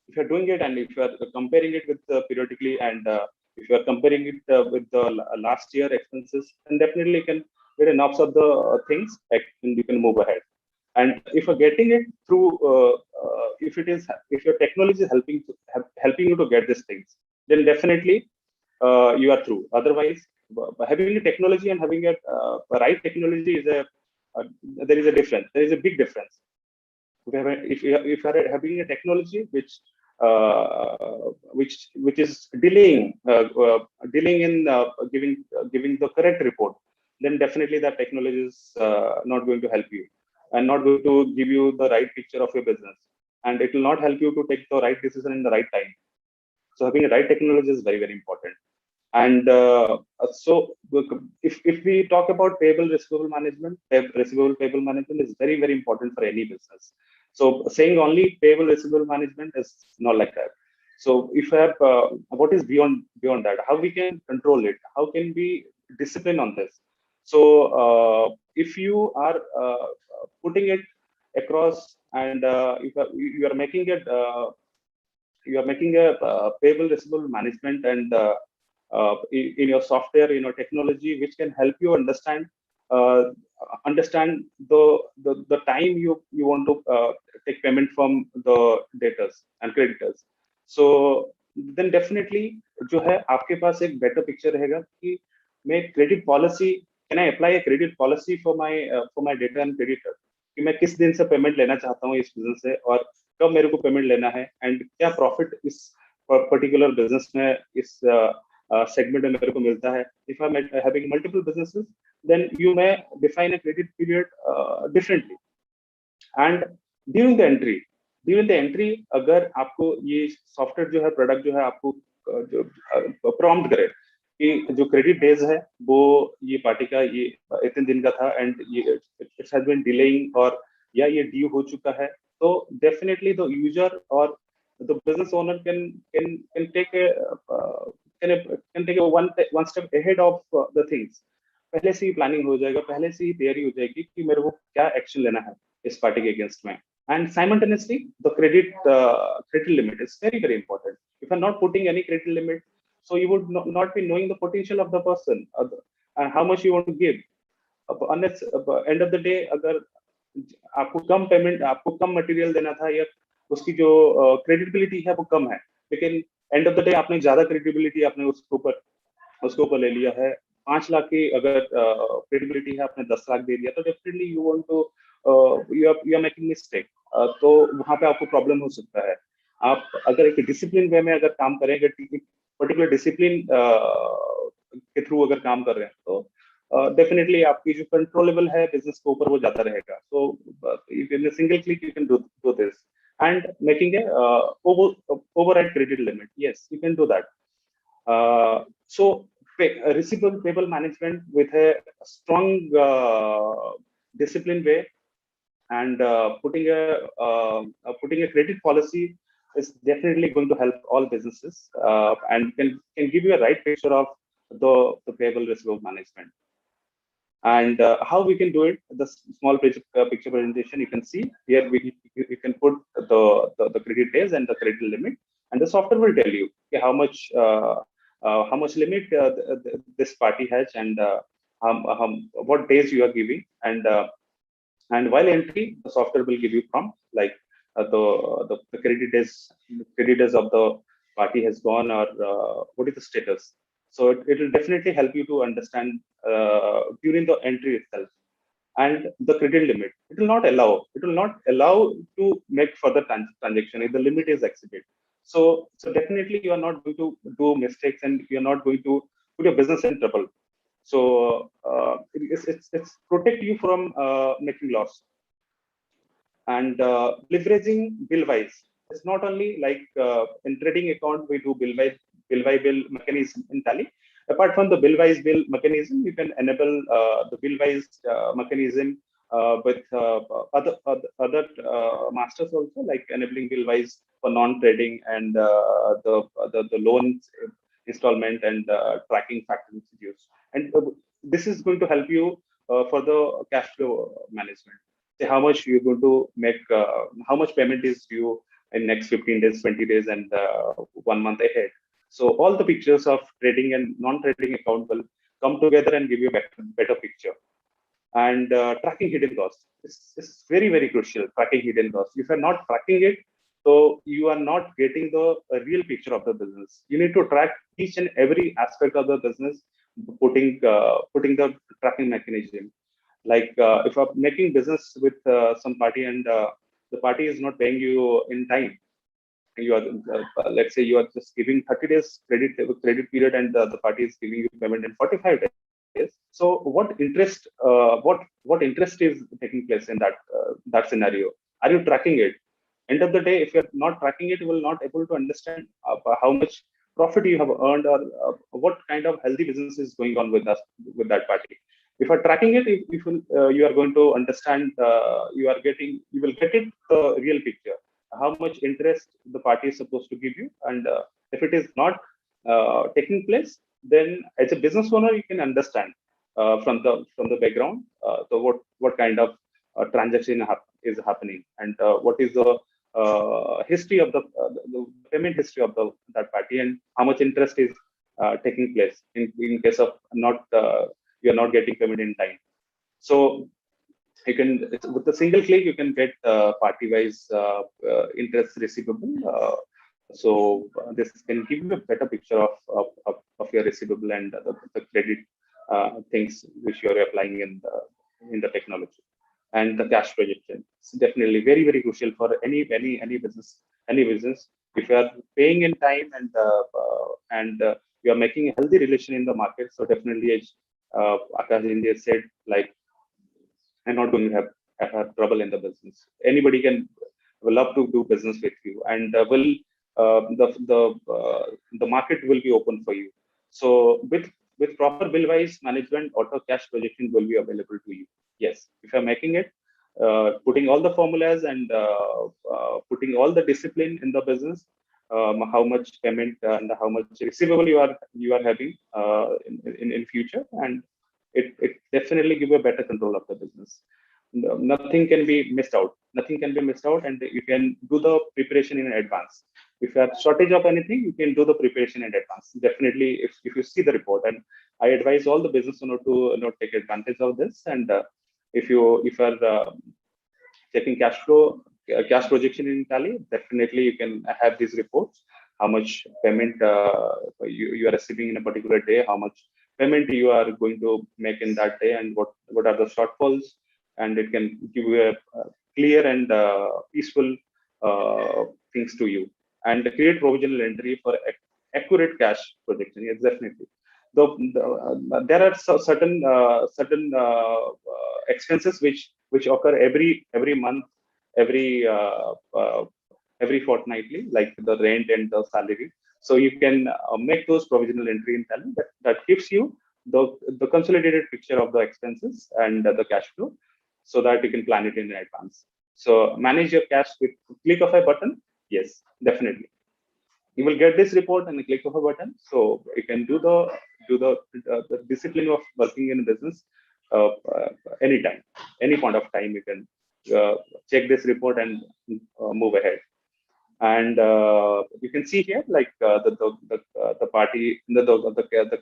If you're doing it, and if you are comparing it with periodically, and if you are comparing it with the last year expenses, then definitely you can get enough of the things, and you can move ahead. And if you're getting it through, if your technology is helping you to get these things, then definitely you are through. Otherwise, having a technology and having a right technology is there is a difference. There is a big difference. If you are having a technology which is delaying in giving the correct report, then definitely that technology is not going to help you, and not going to give you the right picture of your business, and it will not help you to take the right decision in the right time. So having a right technology is very important. And so if we talk about receivable management is very important for any business. So saying only payable receivable management is not like that. So if you have what is beyond that, how we can control it, how can we discipline on this? So if you are putting it across, and if you are making it payable receivable management, and in your software, in your technology, which can help you understand the time you want to take payment from the debtors and creditors. So then definitely जो है आपके पास एक better picture रहेगा कि मैं credit policy, can I apply a credit policy for my debtor and creditor, कि मैं किस दिन से पेमेंट लेना चाहता हूँ इस बिजनेस से, और कब मेरे को पेमेंट लेना है, एंड क्या प्रॉफिट इस पर्टिकुलर बिजनेस में इस segment में मेरे को मिलता है. If I'm having multiple businesses, then you may define a credit period differently. And during the entry, अगर आपको ये सॉफ्टवेयर जो है, प्रोडक्ट जो है, आपको जो प्रॉम्प्ट करे कि जो क्रेडिट डेज है वो ये पार्टी का ये इतने दिन का था एंड ये इट हैज बीन डिलेइंग और या ये ड्यू हो चुका है, तो डेफिनेटली द यूजर और the business owner can take a one step ahead of the things. पहले से ही प्लानिंग हो जाएगा, पहले से ही तैयारी हो जाएगी कि मेरे को क्या एक्शन लेना है इस पार्टी के अगेंस्ट में. And simultaneously, the credit limit is very, very important. If you're not putting any credit limit, so you would not be knowing the potential of the person and how much you want to give. Unless end of the day, अगर आपको कम payment, आपको कम material देना था या उसकी जो credibility है वो कम है, लेकिन एंड ऑफ द डे आपने ज्यादा क्रेडिबिलिटी आपने उसके ऊपर ले लिया है. 5 लाख की अगर क्रेडिबिलिटी है, आपने 10 लाख दे दिया, तो definitely you want to you are making mistake. तो वहां पे आपको प्रॉब्लम हो सकता है. आप अगर एक डिसिप्लिन वे में अगर काम करेंगे, पर्टिकुलर डिसिप्लिन के थ्रू अगर काम कर रहे हैं, तो डेफिनेटली आपकी जो कंट्रोलेबल है बिजनेस के ऊपर वो ज्यादा रहेगा. So in single click you can do this and making a override credit limit. Yes, you can do that. So receivable payable management with a strong disciplined way and putting a credit policy is definitely going to help all businesses and can give you a right picture of the payable receivable management. And how we can do it, the small picture presentation you can see here. You can put the credit days and the credit limit, and the software will tell you how much limit this party has and what days you are giving, and while entry the software will give you from like the credit days of the party has gone or what is the status. So it will definitely help you to understand during the entry itself. And the credit limit, it will not allow to make further transaction if the limit is exceeded. So definitely you are not going to do mistakes and you are not going to put your business in trouble. So it's protect you from making loss. And leveraging bill-wise, it's not only like in trading account we do bill-by-bill mechanism in Tally. Apart from the bill-wise bill mechanism, you can enable the bill-wise mechanism with other masters also, like enabling bill-wise for non-trading and the loans installment and tracking factoring schedules. And this is going to help you for the cash flow management. Say how much you're going to make, how much payment is due in next 15 days, 20 days, and 1 month ahead. So all the pictures of trading and non-trading account will come together and give you a better picture. And tracking hidden costs is very, very crucial. Tracking hidden costs. If you're not tracking it, so you are not getting the real picture of the business. You need to track each and every aspect of the business, putting the tracking mechanism. Like if you're making business with some party and the party is not paying you in time, you are let's say you are just giving 30 days credit period and the party is giving you payment in 45 days. So what interest is taking place in that scenario? Are you tracking it? End of the day, if you're not tracking it, you will not able to understand how much profit you have earned or what kind of healthy business is going on with that party. If you're tracking it, you are going to understand, you will get it the real picture, how much interest the party is supposed to give you. And if it is not taking place, then as a business owner, you can understand from the background what kind of transaction is happening and what is the history of the payment history of that party and how much interest is taking place in case of you are not getting payment in time. So you can, with a single click, you can get party-wise interest receivable. So this can give you a better picture of your receivable and the credit things which you are applying in the technology. And the cash projection is definitely very, very crucial for any business. If you are paying in time and you are making a healthy relation in the market. So definitely, as Akash Jain said, like, I'm not going to have trouble in the business. Anybody will love to do business with you, and the market will be open for you. So with proper bill-wise management, auto cash projection will be available to you. Yes, if you're making it, putting all the formulas and putting all the discipline in the business, how much payment and how much receivable you are having in future, and it definitely give you a better control of the business. Nothing can be missed out. Nothing can be missed out, and you can do the preparation in advance. If you have shortage of anything, you can do the preparation in advance. Definitely, if you see the report, and I advise all the business owner to take advantage of this. And if you are checking cash projection in Tally, definitely you can have these reports. How much payment you are receiving in a particular day, how much payment you are going to make in that day, and what are the shortfalls, and it can give you a clear and peaceful things to you, and create provisional entry for accurate cash projection. Yes, definitely. There are certain expenses which occur every month, every fortnightly, like the rent and the salary. So you can make those provisional entry in Tally. That gives you the consolidated picture of the expenses and the cash flow, so that you can plan it in advance. So manage your cash with click of a button. Yes, definitely. You will get this report and a click of a button. So you can do the discipline of working in business anytime, any point of time. You can check this report and move ahead. And you can see here, like the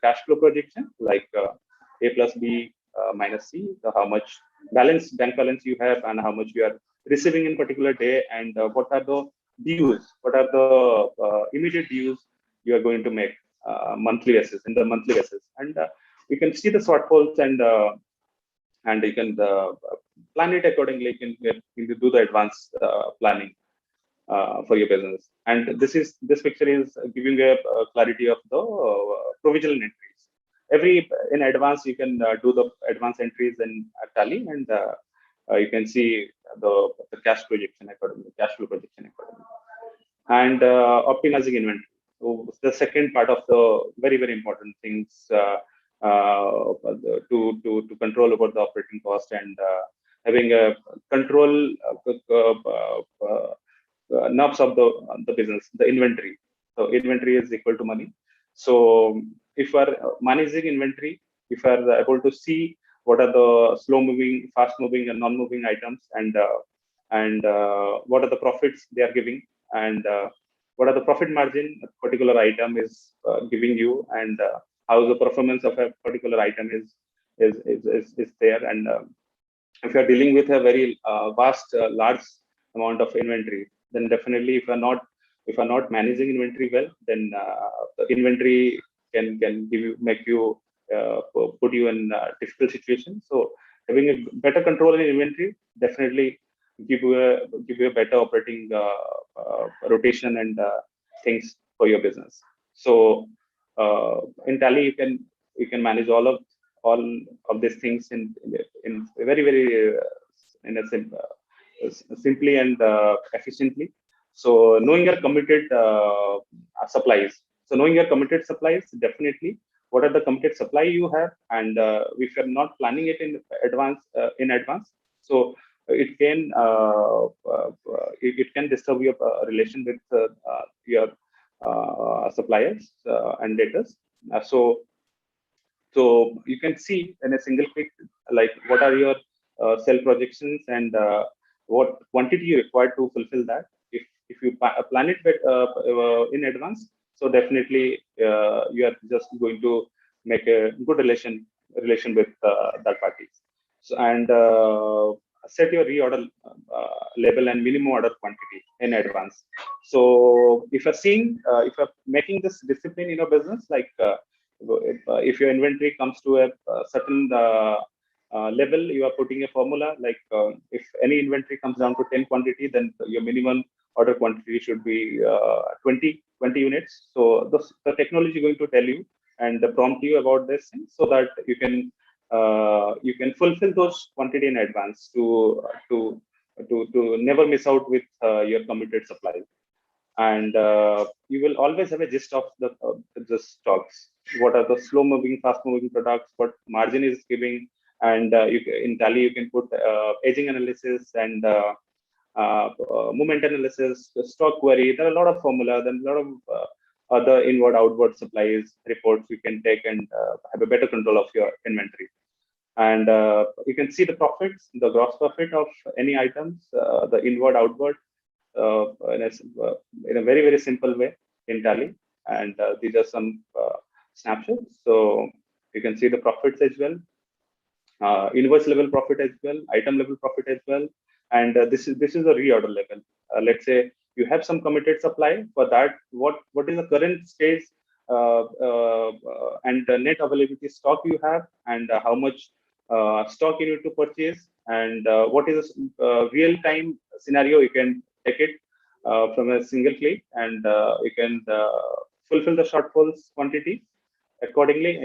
cash flow projection, like A plus B minus C, how much bank balance you have, and how much you are receiving in particular day, and what are the dues, what are the immediate dues you are going to make monthly basis, and you can see the shortfalls, and you can plan it accordingly. You can do the advanced planning for your business. And this picture is giving a clarity of the provisional entries. In advance, you can do the advanced entries in Tally, and you can see the cash projection accordingly, cash flow projection accordingly, and optimizing inventory. So the second part of the very, very important things to control over the operating cost, and having a control knobs of the business, the inventory. So inventory is equal to money. So if we are managing inventory, if we are able to see what are the slow moving, fast moving, and non moving items, and what are the profits they are giving, and what are the profit margin a particular item is giving you, and how the performance of a particular item is there. And if you are dealing with a very vast, large amount of inventory, then definitely if you are not managing inventory well, then the inventory can make you put you in a difficult situation. So having a better control in inventory definitely give you a better operating rotation and things for your business. So in Tally, you can manage all of these things in very, very in a simply and efficiently. So knowing your committed supplies. So knowing your committed supplies, definitely what are the committed supply you have, and if you're not planning it in advance, so it can disturb your relation with your suppliers and debtors. So you can see in a single click, like what are your sell projections, and what quantity you require to fulfill that. If you plan it in advance, so definitely you are just going to make a good relation with that party. So, and set your reorder label and minimum order quantity in advance. So if you're making this discipline in your business, like if your inventory comes to a certain level, you are putting a formula like if any inventory comes down to 10 quantity, then your minimum order quantity should be 20 units. So the technology is going to tell you and prompt you about this thing, so that you can fulfill those quantity in advance to never miss out with your committed supply. And you will always have a gist of the stocks. What are the slow moving, fast moving products? What margin is giving? And in Tally you can put aging analysis and movement analysis, stock query. There are a lot of formulas and a lot of other inward outward supplies reports you can take and have a better control of your inventory. And you can see the profits, the gross profit of any items, the inward outward, in a very, very simple way in Tally. And these are some snapshots. So you can see the profits as well, invoice level profit as well, item level profit as well. And this is a reorder level. Let's say you have some committed supply. For that, what is the current stage and the net availability stock you have, and how much stock you need to purchase, and what is a real-time scenario. You can take it from a single click, and you can fulfill the shortfalls quantity accordingly.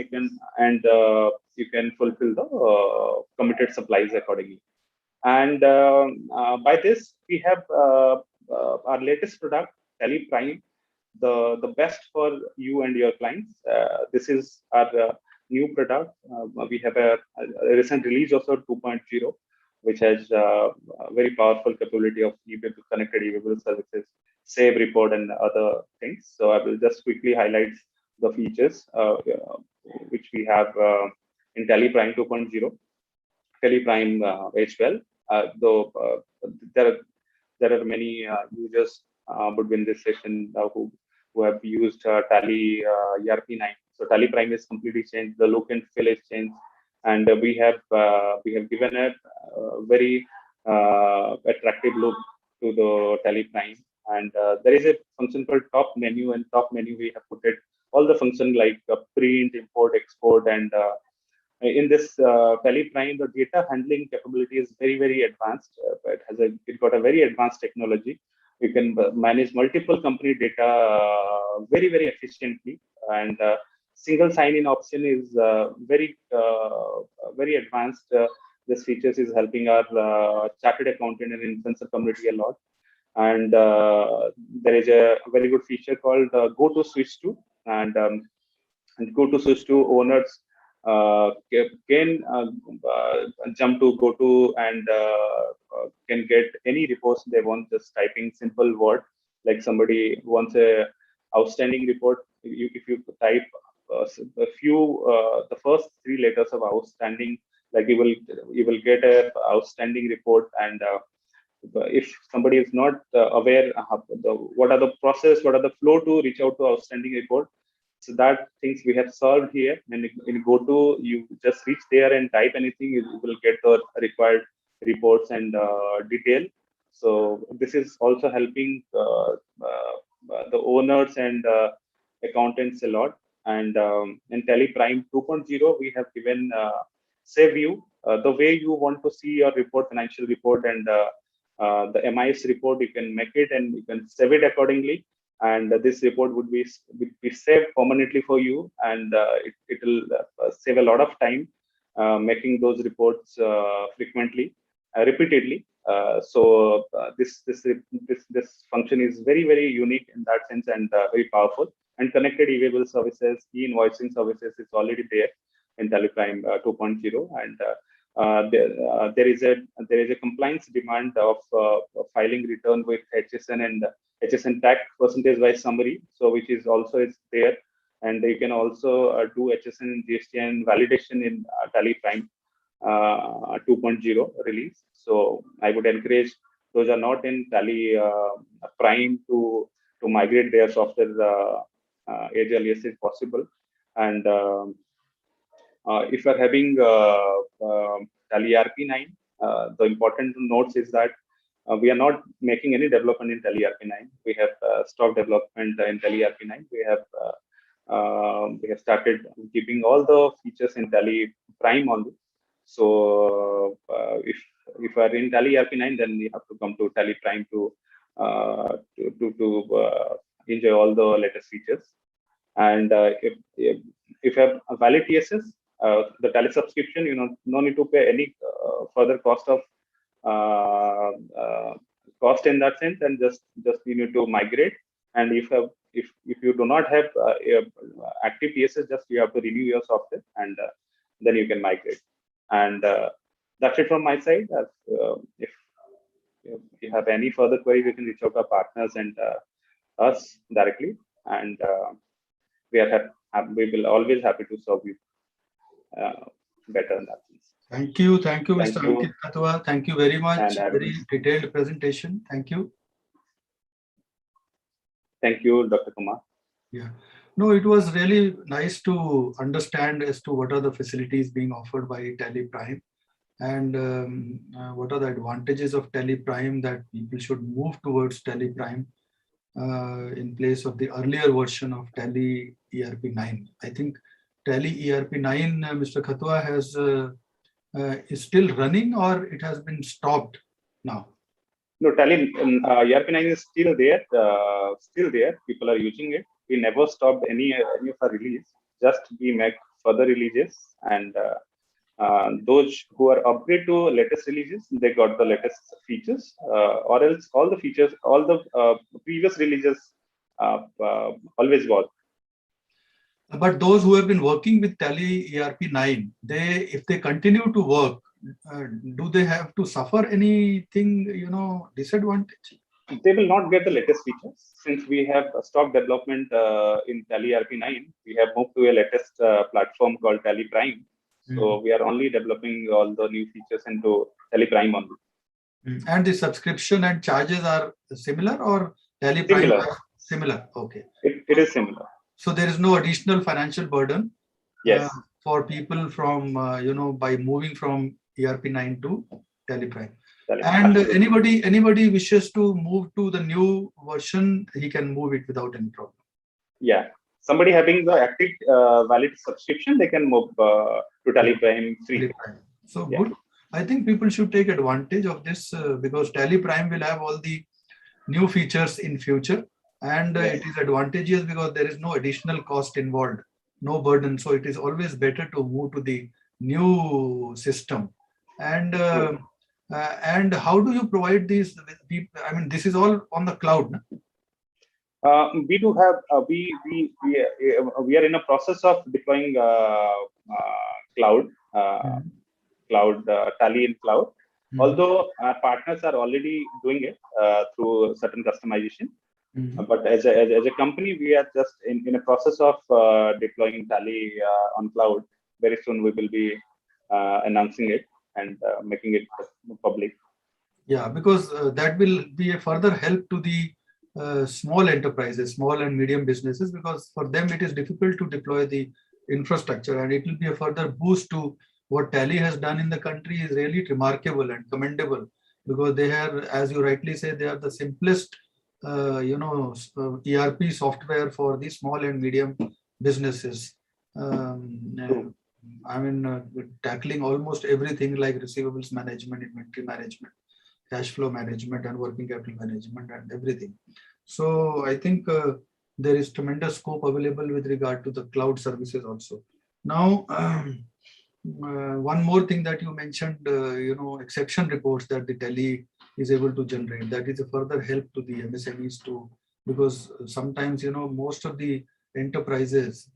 You can fulfill the committed supplies accordingly. And by this, we have our latest product, Tally Prime, the best for you and your clients. This is our new product. We have a recent release of 2.0, which has a very powerful capability of connected e-bill services, save report, and other things. So I will just quickly highlight the features which we have in Tally Prime 2.0, Tally Prime H12. Though there are many users between this session who have used Tally ERP9. So Tally Prime is completely changed. The look and feel is changed, and we have given a very attractive look to the Tally Prime. And there is a function called top menu, and top menu we have put it all the function like print, import, export, and in this Tally Prime, the data handling capability is very, very advanced. It got a very advanced technology. You can manage multiple company data very, very efficiently, and single sign-in option is very advanced. This features is helping our chartered accountant and influencer community a lot. And there is a very good feature called Go to Switch to, and Go to Switch to owners can jump to go to and can get any reports they want, just typing simple word. Like somebody wants a outstanding report, if you type a few the first three letters of outstanding, like you will get a outstanding report. And if somebody is not aware what are the process, what are the flow to reach out to outstanding report, so that things we have solved here. And in GoTo, you just reach there and type anything, you will get the required reports and detail. So this is also helping the owners and accountants a lot. And in Tally Prime 2.0, we have given Save View, the way you want to see your report, financial report, and the MIS report. You can make it and you can save it accordingly. And this report would be saved permanently for you, and it will save a lot of time making those reports frequently, repeatedly. So this function is very, very unique in that sense, and very powerful. And connected e-bill services, e-invoicing services is already there in Tally Prime 2.0, and there is a compliance demand of filing return with HSN and HSN tax percentage-wise summary, so which is also there. And you can also do HSN and GSTN validation in Tally Prime 2.0 release. So I would encourage those are not in Tally Prime to migrate their software as early as possible. And if you are having Tally ERP9, the important notes is that we are not making any development in Tally ERP9. We have stock development in Tally ERP9. We have started keeping all the features in Tally Prime only. So if you are in Tally ERP9, then you have to come to Tally Prime to enjoy all the latest features. And if you have a valid TSS, the Tally subscription, no need to pay any further cost of cost in that sense, and just you need to migrate. And if you do not have active TSS, just you have to renew your software, and then you can migrate. And that's it from my side. If you have any further queries, you can reach out to our partners and us directly, and we will always happy to serve you better in that sense. Thank you, Mr. Thank you. Ankit Khatua. Thank you very much. And, Very detailed presentation. Thank you. Thank you, Dr. Kumar. Yeah. No, it was really nice to understand as to what are the facilities being offered by Tally Prime, and what are the advantages of Tally Prime, that people should move towards Tally Prime in place of the earlier version of Tally ERP9. I think Tally ERP9, Mr. Khatua, is still running, or it has been stopped now? No, Tally ERP9 is still there. People are using it. We never stopped any of our release. Just we make further releases, and those who are upgrade to latest releases, they got the latest features, or else all the features, all the previous releases always work. But those who have been working with Tally ERP9, if they continue to work, do they have to suffer anything, disadvantage? They will not get the latest features. Since we have stopped development in Tally ERP9, we have moved to a latest platform called Tally Prime. So we are only developing all the new features into Tally Prime only. And the subscription and charges are similar, or Tally Prime? Similar. Okay. It is similar. So there is no additional financial burden. Yes. For people from, by moving from ERP9 to Tally Prime. And anybody wishes to move to the new version, he can move it without any problem. Yeah. Somebody having the active valid subscription, they can move to Tally Prime free. So good. I think people should take advantage of this because Tally Prime will have all the new features in future, and it is advantageous because there is no additional cost involved, no burden. So it is always better to move to the new system. And how do you provide these people? I mean, this is all on the cloud. We do have we are in a process of deploying cloud Tally in cloud. Although our partners are already doing it through certain customization, but as a company, we are just in a process of deploying Tally on cloud. Very soon we will be announcing it and making it public. Yeah, because that will be a further help to the small enterprises, small and medium businesses, because for them it is difficult to deploy the infrastructure, and it will be a further boost to what Tally has done in the country is really remarkable and commendable, because they have, as you rightly say, they are the simplest ERP software for the small and medium businesses. I mean, tackling almost everything like receivables management, inventory management, cash flow management, and working capital management, and everything. So I think there is tremendous scope available with regard to the cloud services also. Now, one more thing that you mentioned, exception reports that the Tally is able to generate. That is a further help to the MSMEs too, because sometimes, most of the enterprises,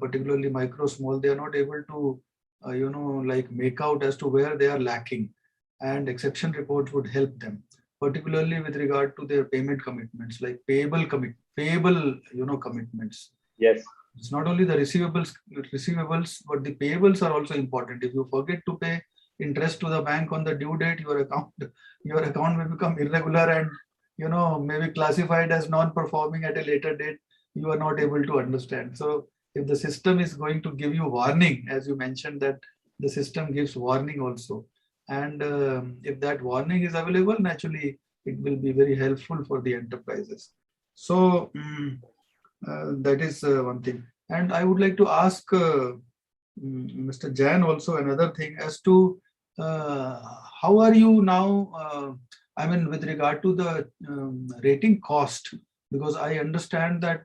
particularly micro, small, they are not able to, make out as to where they are lacking, and exception reports would help them, particularly with regard to their payment commitments, like payable commitments. Yes. It's not only the receivables, but the payables are also important. If you forget to pay interest to the bank on the due date, your account may become irregular and maybe classified as non-performing at a later date. You are not able to understand. So if the system is going to give you warning, as you mentioned that the system gives warning also, and if that warning is available, naturally it will be very helpful for the enterprises. So that is one thing. And I would like to ask Mr. Jain also another thing as to how are you now, I mean, with regard to the rating cost, because I understand that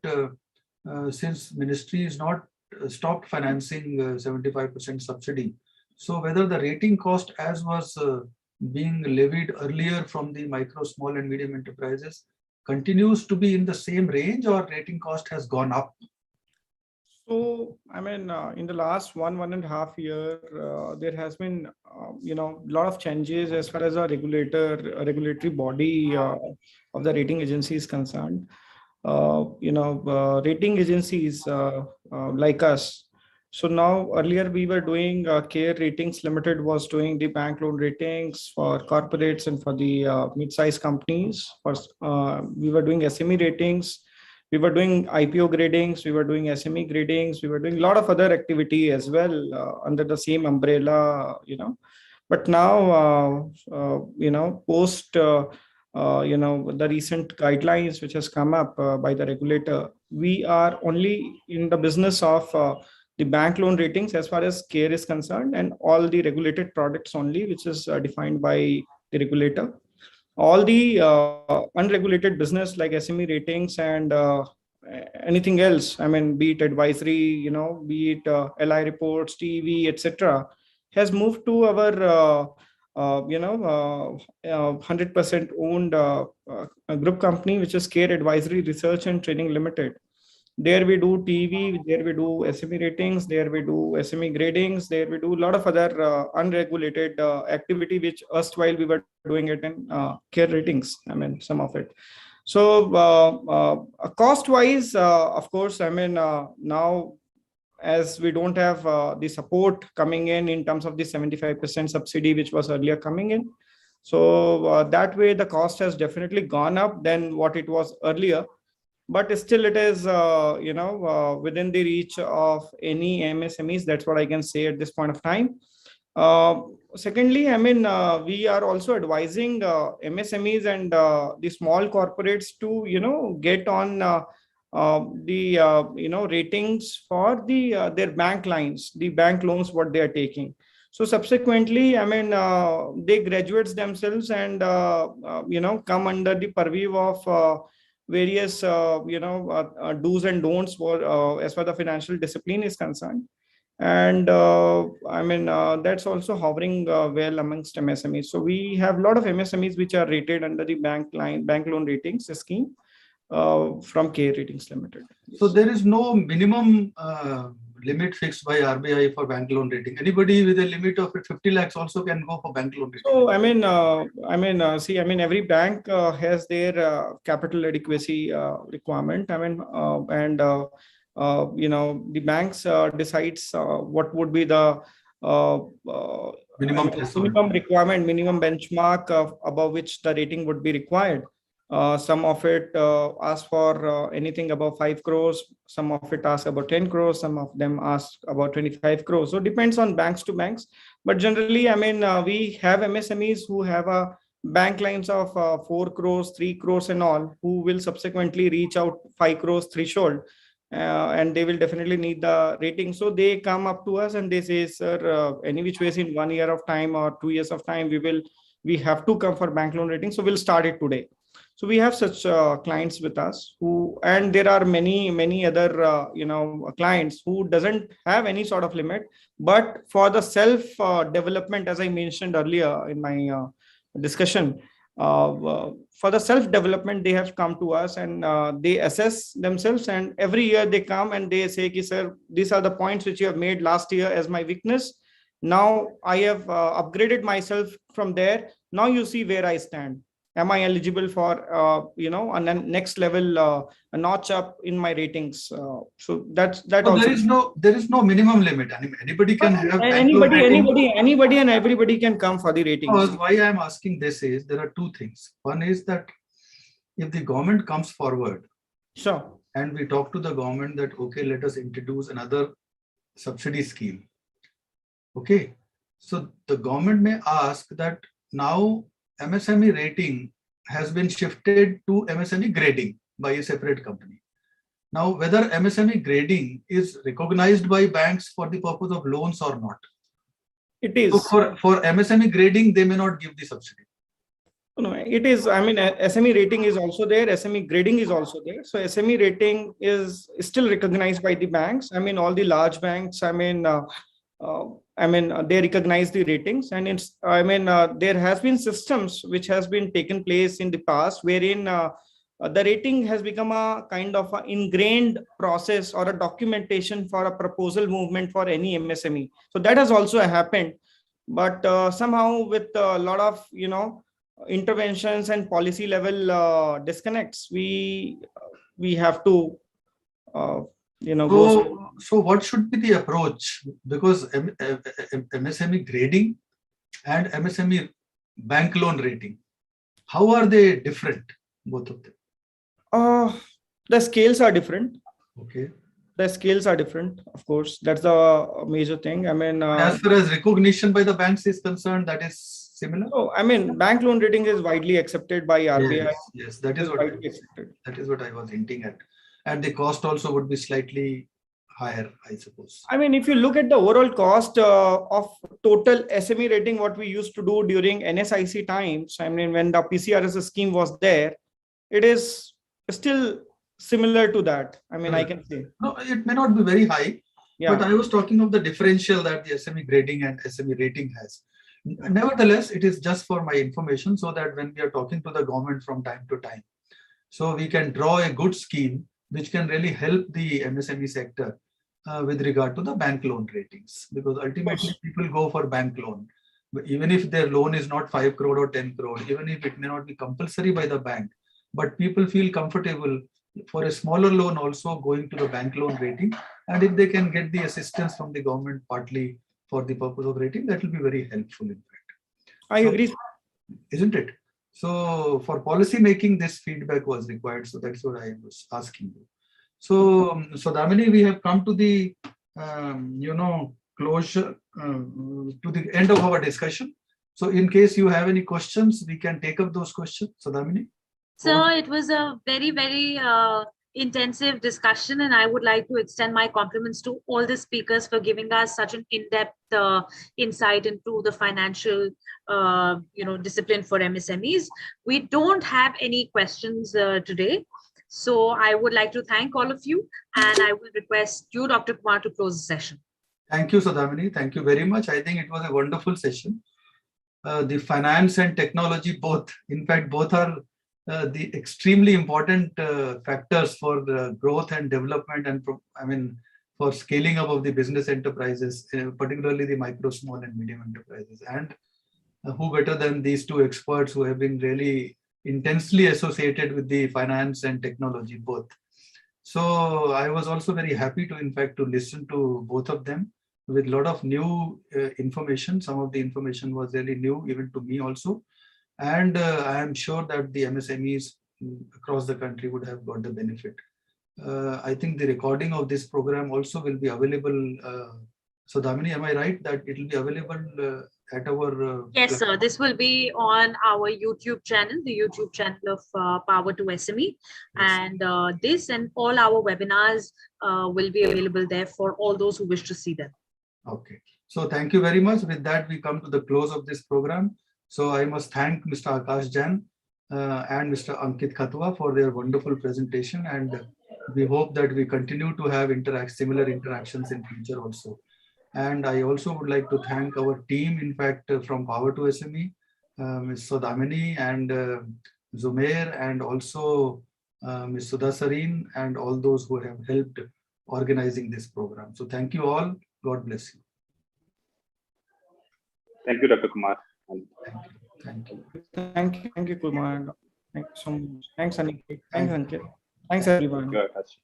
since ministry is not stopped financing 75% subsidy, so whether the rating cost as was being levied earlier from the micro, small and medium enterprises continues to be in the same range, or rating cost has gone up? So, I mean, in the last 1.5 year, there has been, a lot of changes as far as a regulatory body of the rating agency is concerned. Rating agencies like us. So now earlier we were doing Care Ratings Limited was doing the bank loan ratings for corporates and for the mid-sized companies. First, we were doing SME ratings. We were doing IPO gradings, we were doing SME gradings, we were doing a lot of other activity as well under the same umbrella, But now, post, the recent guidelines which has come up by the regulator, we are only in the business of the bank loan ratings as far as Care is concerned, and all the regulated products only, which is defined by the regulator. All the unregulated business like SME ratings and anything else, I mean, be it advisory, be it LI reports, TV, etc., has moved to our 100% owned group company, which is Care Advisory Research and Training Limited. There we do TV, there we do SME ratings, there we do SME gradings, there we do a lot of other unregulated activity, which erstwhile we were doing it in Care ratings, I mean, some of it. So cost-wise, of course, I mean, now as we don't have the support coming in terms of the 75% subsidy, which was earlier coming in. So that way the cost has definitely gone up than what it was earlier. But still it is, within the reach of any MSMEs. That's what I can say at this point of time. Secondly, I mean, we are also advising MSMEs and the small corporates to, get on the, ratings for the their bank lines, the bank loans, what they are taking. So subsequently, I mean, they graduates themselves and, come under the purview of various do's and don'ts for as far the financial discipline is concerned. And I mean, that's also hovering well amongst MSMEs. So we have a lot of MSMEs which are rated under the bank loan ratings scheme from Care Ratings Limited. So there is no minimum limit fixed by RBI for bank loan rating. Anybody with a limit of 50 lakhs also can go for bank loan rating. So I mean, see, I mean, every bank has their capital adequacy requirement. I mean, and the banks decides what would be the minimum requirement, minimum benchmark above which the rating would be required. Some of it ask for anything above 5 crores, some of it ask about 10 crores, some of them ask about 25 crores. So it depends on banks to banks. But generally, I mean, we have MSMEs who have a bank lines of 4 crores, 3 crores and all, who will subsequently reach out 5 crores threshold. And they will definitely need the rating. So they come up to us and they say, sir, any which ways in 1 year of time or 2 years of time, we have to come for bank loan rating. So we'll start it today. So we have such clients with us and there are many other, clients who doesn't have any sort of limit, but for the self development, as I mentioned earlier in my discussion, for the self development, they have come to us and they assess themselves, and every year they come and they say, sir, these are the points which you have made last year as my weakness. Now I have upgraded myself from there. Now you see where I stand. Am I eligible for, a next level, a notch up in my ratings? So that also. There is no minimum limit. Anybody can have. Anybody and everybody can come for the ratings. Why I am asking this is there are two things. One is that if the government comes forward, sure, and we talk to the government that, okay, let us introduce another subsidy scheme. Okay. So the government may ask that now MSME rating has been shifted to MSME grading by a separate company. Now, whether MSME grading is recognized by banks for the purpose of loans or not. It So is. for MSME grading, they may not give the subsidy. No, it is. I mean, SME rating is also there. SME grading is also there. So SME rating is still recognized by the banks. I mean, all the large banks. They recognize the ratings, and it's. There has been systems which has been taken place in the past wherein the rating has become a kind of an ingrained process or a documentation for a proposal movement for any MSME. So that has also happened, but somehow with a lot of interventions and policy level disconnects, we have to go. So what should be the approach? Because MSME grading and MSME bank loan rating, how are they different, both of them? The scales are different. Okay. The scales are different, of course. That's the major thing. I mean, as far as recognition by the banks is concerned, that is similar. Oh, I mean, bank loan rating is widely accepted by RBI. Yes, that is what I was hinting at. And the cost also would be slightly higher, I suppose. I mean, if you look at the overall cost of total SME rating, what we used to do during NSIC times, I mean, when the PCRS scheme was there, it is still similar to that. I mean, I can say. No, it may not be very high, but I was talking of the differential that the SME grading and SME rating has. Nevertheless, it is just for my information so that when we are talking to the government from time to time, so we can draw a good scheme which can really help the MSME sector with regard to the bank loan ratings, because ultimately people go for bank loan. But even if their loan is not 5 crore or 10 crore, even if it may not be compulsory by the bank, but people feel comfortable for a smaller loan also going to the bank loan rating. And if they can get the assistance from the government partly for the purpose of rating, that will be very helpful, in fact. I agree. Isn't it? So for policy making, this feedback was required. So that's what I was asking you. So Damini, we have come to the, closure, to the end of our discussion. So in case you have any questions, we can take up those questions. So Damini. So it was a very, very intensive discussion, and I would like to extend my compliments to all the speakers for giving us such an in-depth insight into the financial, discipline for MSMEs. We don't have any questions today, so I would like to thank all of you, and I will request you, Dr. Kumar, to close the session. Thank you, Sadamini. Thank you very much. I think it was a wonderful session. The finance and technology, both, in fact, both are the extremely important factors for the growth and development, and for scaling up of the business enterprises, particularly the micro, small and medium enterprises. And who better than these two experts who have been really intensely associated with the finance and technology both. So I was also very happy to, in fact, to listen to both of them with a lot of new information. Some of the information was really new even to me also. And I am sure that the MSMEs across the country would have got the benefit. I think the recording of this program also will be available. So Damini, am I right that it will be available at our... Yes, sir. This will be on our YouTube channel, the YouTube channel of Power2SME. And this and all our webinars will be available there for all those who wish to see them. Okay. So thank you very much. With that, we come to the close of this program. So I must thank Mr. Aakash Jain and Mr. Ankit Khatua for their wonderful presentation, and we hope that we continue to have similar interactions in future also. And I also would like to thank our team, in fact, from Power2SME, Ms. Sodamini and Zumair, and also Ms. Sudha Sareen, and all those who have helped organizing this program. So thank you all. God bless you. Thank you, Dr. Kumar. Thank you. Thank you, Kumar. Thank you so much. Thanks, Ankit. Thanks, Ankit. Thanks, everyone. Thank you, Akash.